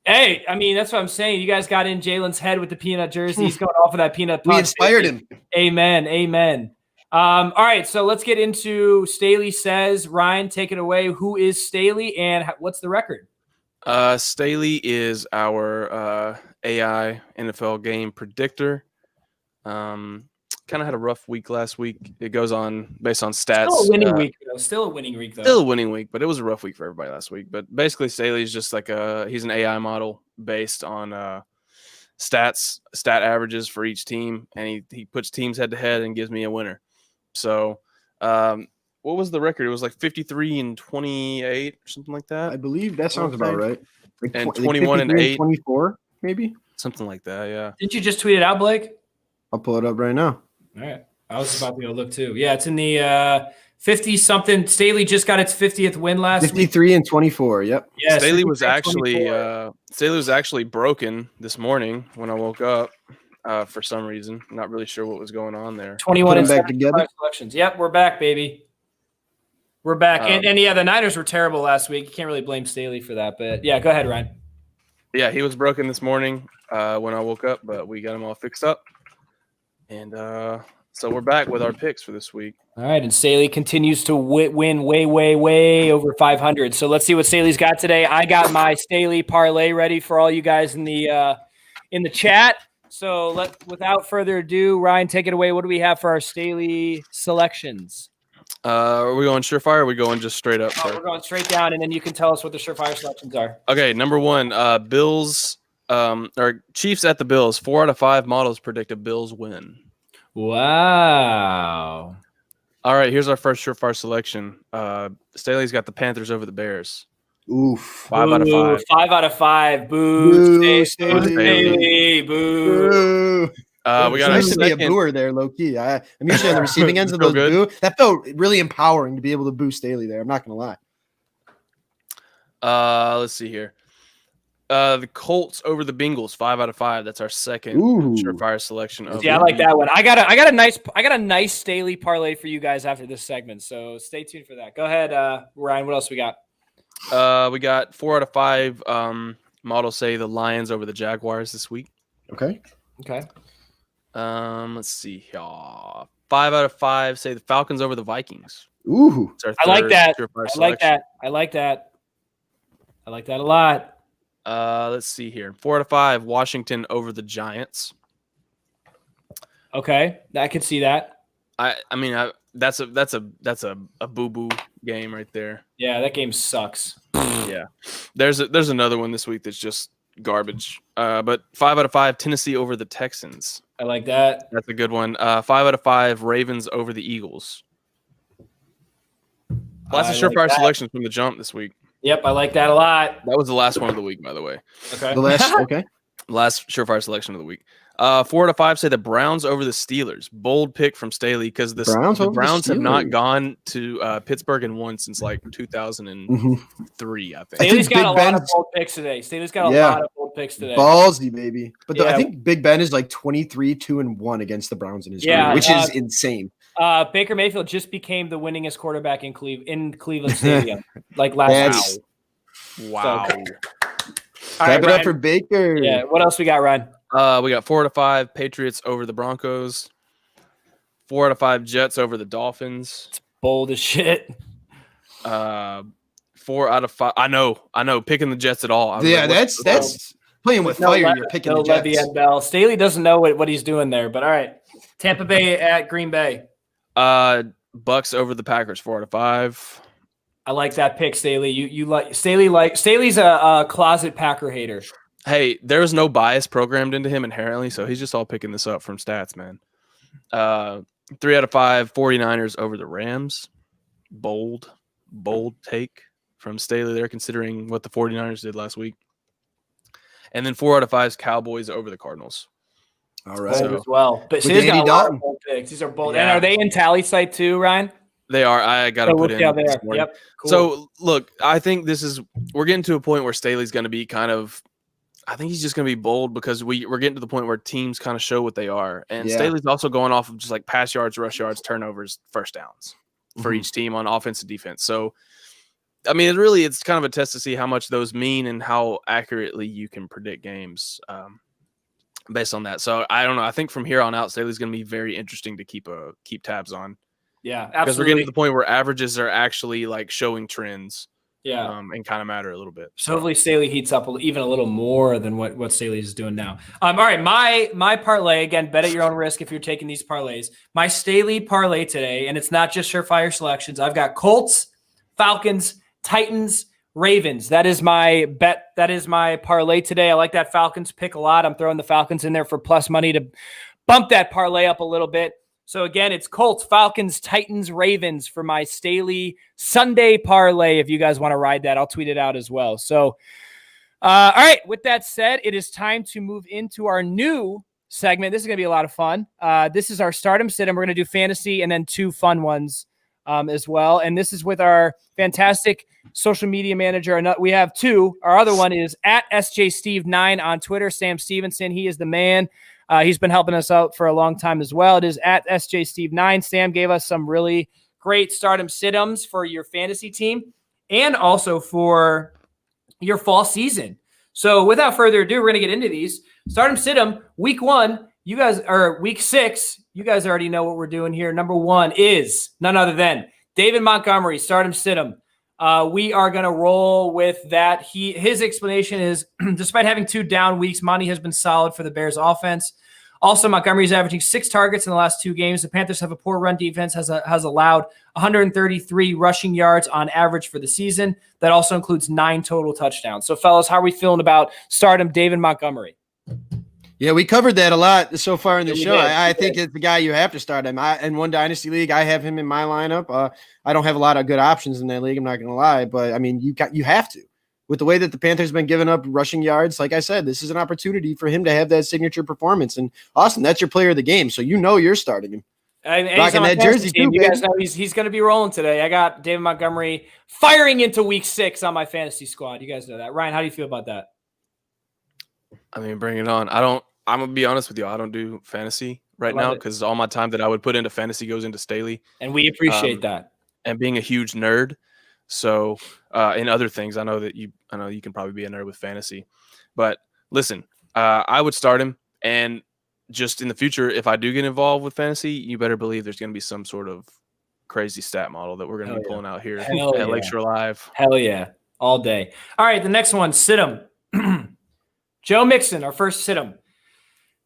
Hey, I mean, that's what I'm saying. You guys got in Jalen's head with the peanut jersey. He's going off of that peanut. We inspired him. Amen. All right, so let's get into Staley says. Ryan, take it away. Who is Staley and what's the record? Staley is our AI NFL game predictor. Kind of had a rough week last week. It goes on based on stats. Still a winning week, though. Still a winning week, but it was a rough week for everybody last week. But basically, Staley's just he's an AI model based on stat averages for each team, and he puts teams head to head and gives me a winner. So what was the record? It was like 53-28 or something like that. I believe that sounds about right. Like And 21-8, 24, maybe. something like that. Yeah. Didn't you just tweet it out, Blake? I'll pull it up right now. All right. I was about to go look too. Yeah, it's in the 50-something. Staley just got its 50th win last 53 and 24. Yep. Yeah, Staley was actually broken this morning when I woke up for some reason. Not really sure what was going on there. 21 and back together. Selections. Yep, we're back, baby. We're back. And yeah, the Niners were terrible last week. You can't really blame Staley for that, but yeah, go ahead, Ryan. Yeah, he was broken this morning when I woke up, but we got him all fixed up. And so we're back with our picks for this week. All right, and Staley continues to win way over 500. So let's see what Staley's got today. I got my Staley parlay ready for all you guys in the chat. So without further ado, Ryan, take it away. What do we have for our Staley selections? Are we going surefire or are we going just straight up? We're going straight down, and then you can tell us what the surefire selections are. Okay, number one, Bills or Chiefs at the Bills. 4 out of 5 models predict a Bills win. Wow. All right, here's our first surefire selection. Staley's got the Panthers over the Bears. Oof. 5 out of 5. 5 out of 5. Boo. Boo, Staley. Boo. We got nice a to be a second. booer there, low key. I'm usually on the receiving ends of Feel those good? boo. That felt really empowering to be able to boo Staley there. I'm not gonna lie. Let's see here. The Colts over the Bengals. 5 out of 5. That's our second Ooh. surefire selection. Of Yeah, I like that one. I got a nice Staley parlay for you guys after this segment. So stay tuned for that. Go ahead, Ryan. What else we got? We got 4 out of 5 models say the Lions over the Jaguars this week. Okay. Let's see here. 5 out of 5 say the Falcons over the Vikings. Ooh. It's our I like third that. surefire I like selection. that. I like that a lot. Let's see here. 4 out of 5 Washington over the Giants. Okay, I can see that. I mean that's a boo-boo game right there. Yeah, that game sucks. Yeah. There's another one this week that's just garbage. But 5 out of 5 Tennessee over the Texans. I like that. That's a good one. 5 out of 5 Ravens over the Eagles. Lots of surefire selections from the jump this week. Yep, I like that a lot. That was the last one of the week, by the way. Okay. The last. Okay. Last surefire selection of the week. 4 out of 5 say the Browns over the Steelers. Bold pick from Staley because the Browns have not gone to Pittsburgh and won since like 2003, I think. Staley's got a lot of bold picks today. Ballsy, baby. But Yeah. I think Big Ben is like 23-2-1 against the Browns in his career, which is insane. Baker Mayfield just became the winningest quarterback in Cleveland Stadium, like last week. Wow. So, Clap it up for Baker. Yeah. What else we got, Ryan? We got 4 out of 5 Patriots over the Broncos. 4 out of 5 Jets over the Dolphins. It's bold as shit. 4 out of 5. I know. Picking the Jets at all. That's playing with fire. You're picking the Jets. Le'Veon Bell. Staley doesn't know what he's doing there, but all right. Tampa Bay at Green Bay. Bucks over the Packers. 4 out of 5. I like that pick, Staley. You like Staley's a closet Packer hater. Hey, there's no bias programmed into him inherently, so he's just all picking this up from stats, man. 3 out of 5 49ers over the Rams. Bold take from Staley there, considering what the 49ers did last week. And then 4 out of 5 Cowboys over the Cardinals. All right. Bold as well. But Andy got a lot Dalton. of bold picks. These are bold. Yeah. And are they in tally site too, Ryan? They are. I got to put in. This morning. Yep. Cool. So, look, I think we're getting to a point where Staley's going to be I think he's just going to be bold because we're getting to the point where teams kind of show what they are. And Staley's also going off of just like pass yards, rush yards, turnovers, first downs for each team on offense and defense. So, I mean, it's kind of a test to see how much those mean and how accurately you can predict games based on that. So, I don't know. I think from here on out, Staley's going to be very interesting to keep tabs on. Yeah, absolutely. Because we're getting to the point where averages are actually like showing trends. Yeah, and kind of matter a little bit. So hopefully Staley heats up even a little more than what Staley is doing now. All right, my parlay, again, bet at your own risk if you're taking these parlays. My Staley parlay today, and it's not just surefire selections. I've got Colts, Falcons, Titans, Ravens. That is my bet. That is my parlay today. I like that Falcons pick a lot. I'm throwing the Falcons in there for plus money to bump that parlay up a little bit. So again, it's Colts, Falcons, Titans, Ravens for my Staley Sunday parlay. If you guys want to ride that, I'll tweet it out as well. So, all right. With that said, it is time to move into our new segment. This is going to be a lot of fun. This is our Stardom Sit-em. We're going to do fantasy and then 2 fun ones as well. And this is with our fantastic social media manager. And we have 2. Our other one is at SJSteve9 on Twitter. Sam Stevenson. He is the man. He's been helping us out for a long time as well. It is at SJSteve9. Sam gave us some really great Stardom Sit-ems for your fantasy team and also for your fall season. So without further ado, we're going to get into these. Stardom Sit-em, week 1. You guys are week 6. You guys already know what we're doing here. Number 1 is none other than David Montgomery, Stardom Sit-em. We are going to roll with that. His explanation is, despite having 2 down weeks, Monty has been solid for the Bears offense. Also, Montgomery's averaging 6 targets in the last 2 games. The Panthers have a poor run defense, has allowed 133 rushing yards on average for the season. That also includes 9 total touchdowns. So, fellas, how are we feeling about Stardom David Montgomery? Yeah, we covered that a lot so far in the show. I think it's the guy you have to start him. In one dynasty league, I have him in my lineup. I don't have a lot of good options in that league, I'm not going to lie. But, I mean, you have to. With the way that the Panthers have been giving up rushing yards, like I said, this is an opportunity for him to have that signature performance. And Austin, that's your player of the game, so you know you're starting him. And rocking that jersey too, you guys know he's going to be rolling today. I got David Montgomery firing into week 6 on my fantasy squad. You guys know that. Ryan, how do you feel about that? I mean, bring it on. I'm going to be honest with you. I don't do fantasy right now because all my time that I would put into fantasy goes into Staley. And we appreciate that. And being a huge nerd. So in other things, I know you can probably be a nerd with fantasy, but listen, I would start him, and just in the future, if I do get involved with fantasy, you better believe there's going to be some sort of crazy stat model that we're going to be pulling out here at Lakeshore Live. Hell yeah, all day. All right, the next one, Sit-em. Joe Mixon, our first Sit-em.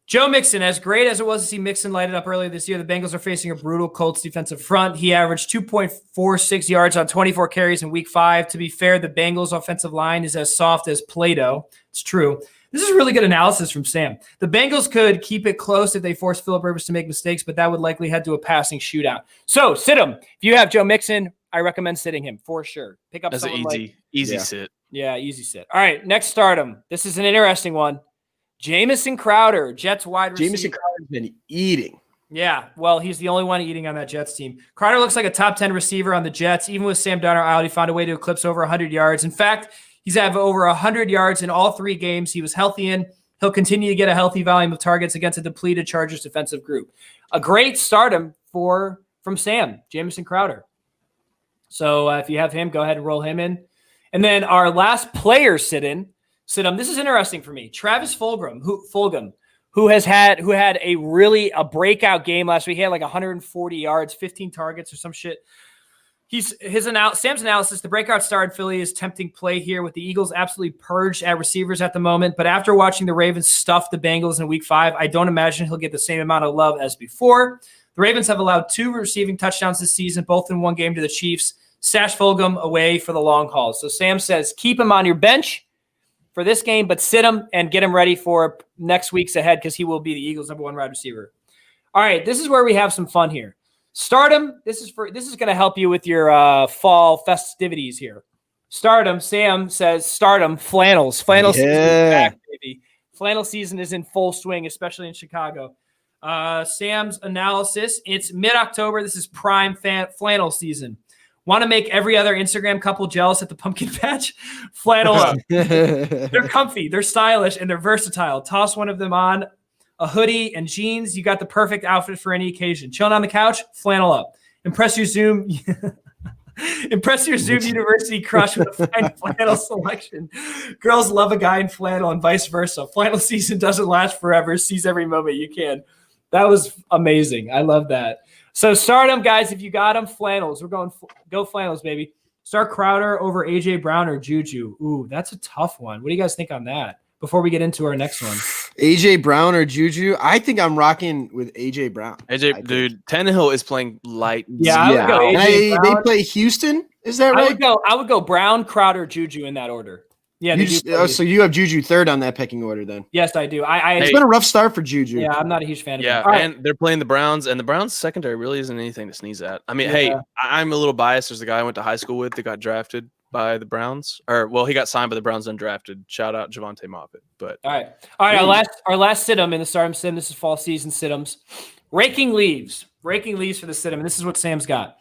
Joe Mixon, as great as it was to see Mixon light it up earlier this year, the Bengals are facing a brutal Colts defensive front. He averaged 2.46 yards on 24 carries in week 5. To be fair, the Bengals offensive line is as soft as Play-Doh. It's true. This is really good analysis from Sam. The Bengals could keep it close if they force Phillip Rivers to make mistakes, but that would likely head to a passing shootout. So sit him. If you have Joe Mixon, I recommend sitting him for sure. Pick up someone easy sit. Yeah, easy sit. All right, next stardom. This is an interesting one. Jamison Crowder, Jets wide receiver. Jamison Crowder's been eating. Yeah, well, he's the only one eating on that Jets team. Crowder looks like a top 10 receiver on the Jets. Even with Sam Darnold out, he found a way to eclipse over 100 yards. In fact, he's had over 100 yards in all 3 games he was healthy in. He'll continue to get a healthy volume of targets against a depleted Chargers defensive group. A great stardom from Sam, Jamison Crowder. So if you have him, go ahead and roll him in. And then our last player sit-em. This is interesting for me. Travis Fulgham, who had a breakout game last week. He had like 140 yards, 15 targets or some shit. Sam's analysis, the breakout star in Philly is tempting play here with the Eagles absolutely purged at receivers at the moment. But after watching the Ravens stuff the Bengals in week 5, I don't imagine he'll get the same amount of love as before. The Ravens have allowed 2 receiving touchdowns this season, both in one game to the Chiefs. Stash Fulgham away for the long haul. So Sam says, keep him on your bench for this game, but sit him and get him ready for next week's ahead because he will be the Eagles' #1 wide receiver. All right, this is where we have some fun here. Stardom, this is going to help you with your fall festivities here. Stardom, Sam says stardom, flannels. Flannel season is back, baby. Flannel season is in full swing, especially in Chicago. Sam's analysis, it's mid-October. This is prime flannel season. Want to make every other Instagram couple jealous at the pumpkin patch? Flannel up. They're comfy, they're stylish, and they're versatile. Toss one of them on, a hoodie and jeans. You got the perfect outfit for any occasion. Chilling on the couch? Flannel up. Impress your Zoom University crush with a fine flannel selection. Girls love a guy in flannel and vice versa. Flannel season doesn't last forever. Seize every moment you can. That was amazing. I love that. So start them, guys. If you got them, flannels. We're going go flannels, baby. Start Crowder over A.J. Brown or Juju. Ooh, that's a tough one. What do you guys think on that before we get into our next one? A.J. Brown or Juju? I think I'm rocking with A.J. Brown. Dude, Tannehill is playing light. Yeah, I would go A.J. Brown. They play Houston? Is that right? I would go Brown, Crowder, Juju in that order. Yeah, so you have Juju third on that pecking order then. Yes, I do. It's been a rough start for Juju. Yeah, I'm not a huge fan of him. Yeah, All right. and they're playing the Browns, and the Browns secondary really isn't anything to sneeze at. I mean, hey, I'm a little biased. There's the guy I went to high school with that got drafted by the Browns, he got signed by the Browns undrafted. Shout out Javonte Moffett. But all right. Our last sit-em in the Stardom Sim. This is fall season sit-ems. Raking leaves for the sit-em. And this is what Sam's got.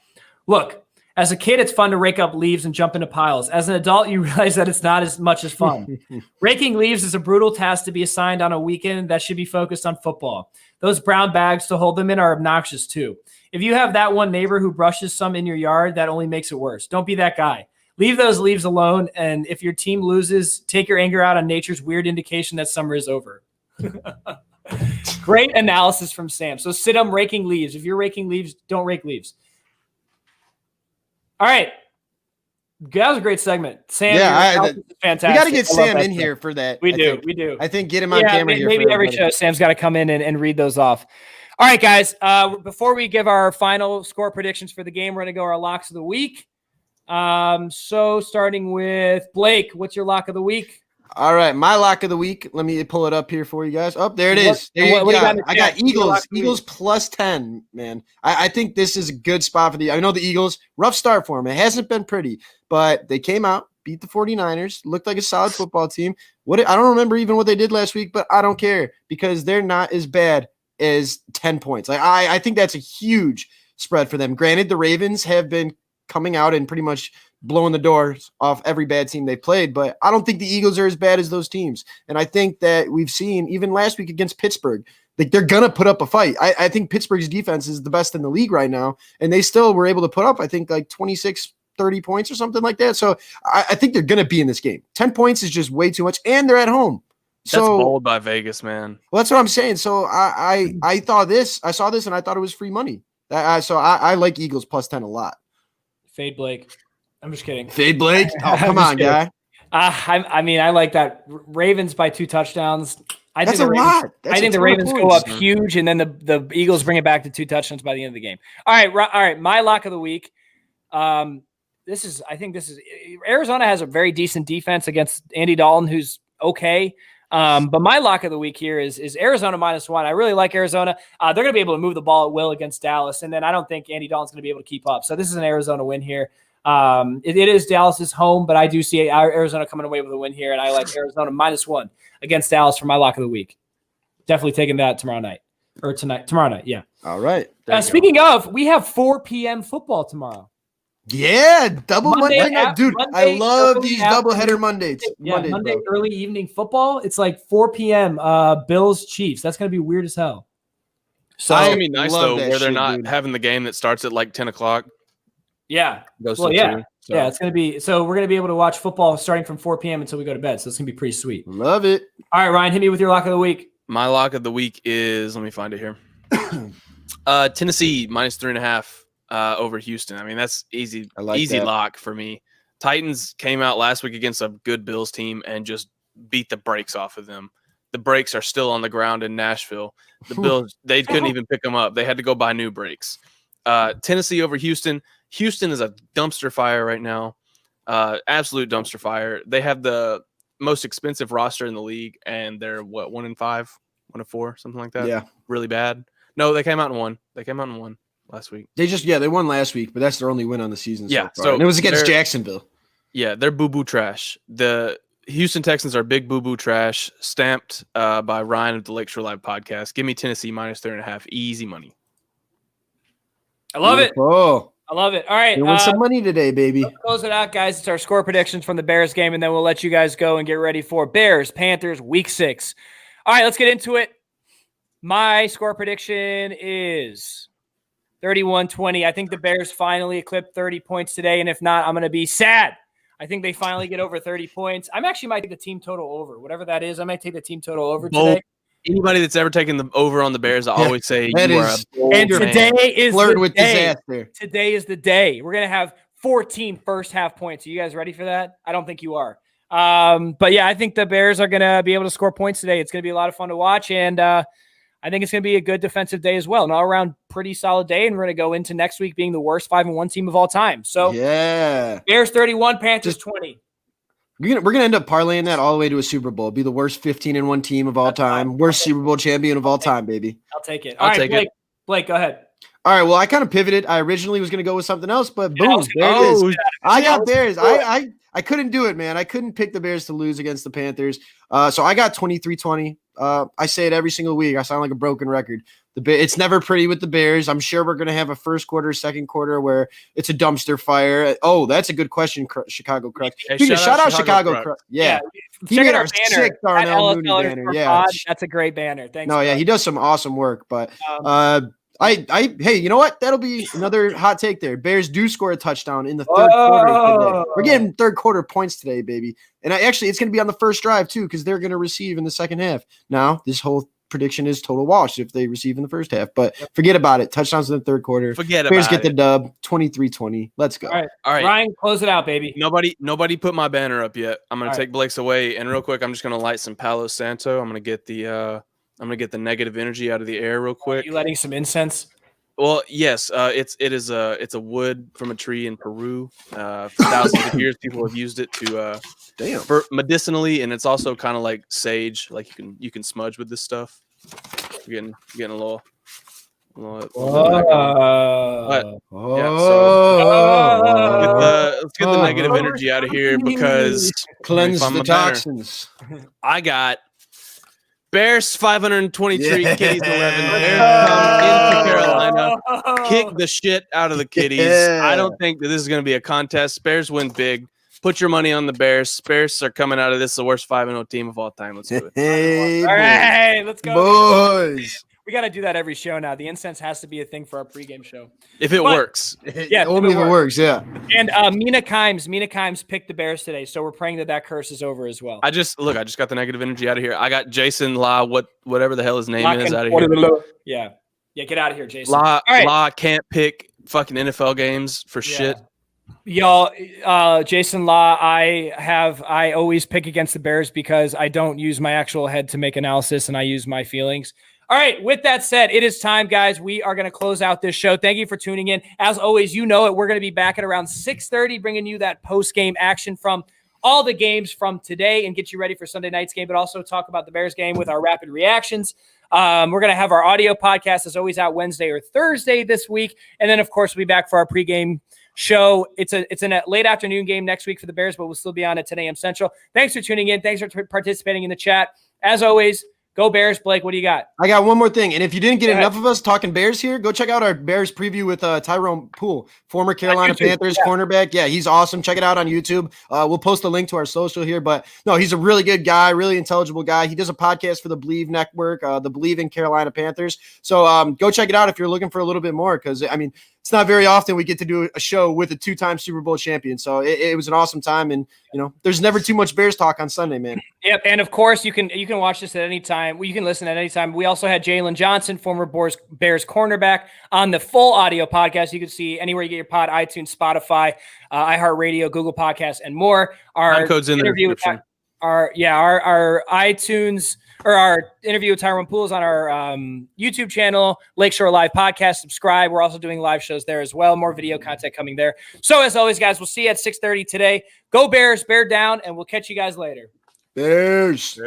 Look. As a kid, it's fun to rake up leaves and jump into piles. As an adult, you realize that it's not as much as fun. Raking leaves is a brutal task to be assigned on a weekend that should be focused on football. Those brown bags to hold them in are obnoxious too. If you have that one neighbor who brushes some in your yard, that only makes it worse. Don't be that guy. Leave those leaves alone, and if your team loses, take your anger out on nature's weird indication that summer is over. Great analysis from Sam. So sit 'em raking leaves. If you're raking leaves, don't rake leaves. All right. That was a great segment. Sam, fantastic. We got to get Sam in here for that. We do. I think get him on camera here. Maybe every show Sam's got to come in and read those off. All right, guys. Before we give our final score predictions for the game, we're going to go our locks of the week. So starting with Blake, what's your lock of the week? All right, my lock of the week. Let me pull it up here for you guys. Oh, there it is. I got Eagles. Eagles plus 10, man. I think this is a good spot for I know the Eagles, rough start for them. It hasn't been pretty, but they came out, beat the 49ers, looked like a solid football team. I don't remember even what they did last week, but I don't care because they're not as bad as 10 points. I think that's a huge spread for them. Granted, the Ravens have been coming out and pretty much blowing the doors off every bad team they played, but I don't think the Eagles are as bad as those teams. And I think that we've seen even last week against Pittsburgh, like they're going to put up a fight. I think Pittsburgh's defense is the best in the league right now, and they still were able to put up, I think, like 26, 30 points or something like that. So I think they're going to be in this game. 10 points is just way too much, and they're at home. That's bold by Vegas, man. Well, that's what I'm saying. So I saw this, and I thought it was free money. So I like Eagles plus 10 a lot. Fade Blake. I'm just kidding. Fade Blake? Oh, come on, guy. I mean, I like that. Ravens by 2 touchdowns. I think the Ravens go up huge, and then the Eagles bring it back to 2 touchdowns by the end of the game. All right. My lock of the week. This is Arizona has a very decent defense against Andy Dalton, who's okay. But my lock of the week here is Arizona -1. I really like Arizona. They're going to be able to move the ball at will against Dallas, and then I don't think Andy Dalton's going to be able to keep up. So this is an Arizona win here. It is Dallas's home, but I do see Arizona coming away with a win here, and I like Arizona -1 against Dallas for my lock of the week. Definitely taking that tomorrow night. Yeah. All right. Speaking of, we have 4 p.m. football tomorrow. Yeah, double Monday night. Dude, I love these doubleheader Mondays. Yeah, Monday early evening football. It's like 4 p.m. Bills Chiefs. That's going to be weird as hell. So it's going to be nice, though, where they're not having the game that starts at like 10 o'clock. Yeah. It's going to be – so we're going to be able to watch football starting from 4 p.m. until we go to bed. So it's going to be pretty sweet. Love it. All right, Ryan, hit me with your lock of the week. My lock of the week is – let me find it here. Tennessee -3.5. Over Houston. I mean, that's easy lock for me. Titans came out last week against a good Bills team and just beat the brakes off of them. The brakes are still on the ground in Nashville. The Bills, they couldn't even pick them up. They had to go buy new brakes. Tennessee over Houston. Houston is a dumpster fire right now. Absolute dumpster fire. They have the most expensive roster in the league, and they're 1-5, 1-4, something like that. Yeah. Really bad. No, they came out and won. Last week. They won last week, but that's their only win on the season. Yeah. So and it was against Jacksonville. Yeah, they're boo-boo trash. The Houston Texans are big boo-boo trash, stamped by Ryan of the Lakeshore Live podcast. Give me Tennessee -3.5. Easy money. I love it. Oh, I love it. All right. You win some money today, baby. Let's close it out, guys. It's our score predictions from the Bears game, and then we'll let you guys go and get ready for Bears, Panthers, Week 6. All right, let's get into it. My score prediction is 31-20. I think the Bears finally eclipsed 30 points today, and if not, I'm going to be sad. I think they finally get over 30 points. I actually might take the team total over. Whatever that is, I might take the team total over today. Anybody that's ever taken the over on the Bears, I always say that you is, are a bold and today man. is flirt the with day. Disaster. Today is the day. We're going to have 14 first half points. Are you guys ready for that? I don't think you are. But yeah, I think the Bears are going to be able to score points today. It's going to be a lot of fun to watch, and I think it's going to be a good defensive day as well. An all-around pretty solid day, and we're going to go into next week being the worst 5-1 team of all time. So, yeah, Bears 31, Panthers 20. We're gonna end up parlaying that all the way to a Super Bowl. Be the worst 15-1 team of all time. Worst Super Bowl champion of all time, baby. I'll take it. I'll take it. Blake, go ahead. All right. Well, I kind of pivoted. I originally was gonna go with something else, but boom, there it is. I got Bears. I couldn't do it, man. I couldn't pick the Bears to lose against the Panthers. So I got 23-20. I say it every single week. I sound like a broken record. It's never pretty with the Bears. I'm sure we're going to have a first quarter, second quarter where it's a dumpster fire. Oh, that's a good question, Chicago Crux. Hey, shout out Chicago Crux. Yeah. He made our sick Darnell Mooney banner. Yeah. That's a great banner. Thanks. No, yeah, he does some awesome work. But hey, you know what? That'll be another hot take there. Bears do score a touchdown in the third quarter today. We're getting third quarter points today, baby. And it's going to be on the first drive too, because they're going to receive in the second half. Now, this whole prediction is total wash if they receive in the first half, but forget about it. Touchdowns in the third quarter. Bears get the dub, 23-20. Let's go. All right. Ryan, close it out, baby. Nobody put my banner up yet. I'm going to take Blake's away, and real quick, I'm just going to light some Palo Santo. I'm going to get the negative energy out of the air real quick. Are you lighting some incense? Well, yes. It's a wood from a tree in Peru. For thousands of years, people have used it to for medicinally, and it's also kind of like sage. Like you can smudge with this stuff. You're getting a little. But, yeah, so let's get the negative energy out of here because cleanse the toxins. I got Bears 523, Kitties 11. Bears come into Carolina, kick the shit out of the Kitties. Yeah. I don't think that this is going to be a contest. Bears win big. Put your money on the Bears. Bears are coming out of this the worst 5-0 team of all time. Let's do it. Hey, all right, let's go, boys. We got to do that every show now. The incense has to be a thing for our pregame show. If it works. Yeah. Only if it works, yeah. And Mina Kimes picked the Bears today, so we're praying that curse is over as well. I just got the negative energy out of here. I got Jason La, whatever the hell his name is, out of here. Yeah. Yeah, get out of here, Jason. La can't pick fucking NFL games for shit. Y'all, Jason Law, I always pick against the Bears because I don't use my actual head to make analysis and I use my feelings. All right, with that said, it is time, guys. We are going to close out this show. Thank you for tuning in. As always, you know it. We're going to be back at around 6:30, bringing you that post-game action from all the games from today and get you ready for Sunday night's game, but also talk about the Bears game with our rapid reactions. We're going to have our audio podcast, as always, out Wednesday or Thursday this week. And then, of course, we'll be back for our pregame show. It's a late afternoon game next week for the Bears, but we'll still be on at 10 a.m. Central. Thanks for tuning in. Thanks for participating in the chat. As always, go Bears. Blake, what do you got? I got one more thing. And if you didn't get enough of us talking Bears here, go check out our Bears preview with Tyrone Poole, former Carolina Panthers cornerback. Yeah, he's awesome. Check it out on YouTube. We'll post a link to our social here. But no, he's a really good guy, really intelligible guy. He does a podcast for the Believe Network, the Believe in Carolina Panthers. So go check it out if you're looking for a little bit more, because, I mean, it's not very often we get to do a show with a two-time Super Bowl champion. So it was an awesome time. And, you know, there's never too much Bears talk on Sunday, man. Yep. And of course you can watch this at any time. You can listen at any time. We also had Jalen Johnson, former Bears cornerback, on the full audio podcast. You can see anywhere you get your pod, iTunes, Spotify, iHeartRadio, Google Podcasts, and more. Our code's in the description. Our iTunes or our interview with Tyrone Poole is on our YouTube channel, Lakeshore Live Podcast. Subscribe. We're also doing live shows there as well. More video content coming there. So as always, guys, we'll see you at 6:30 today. Go Bears, bear down, and we'll catch you guys later. Bears.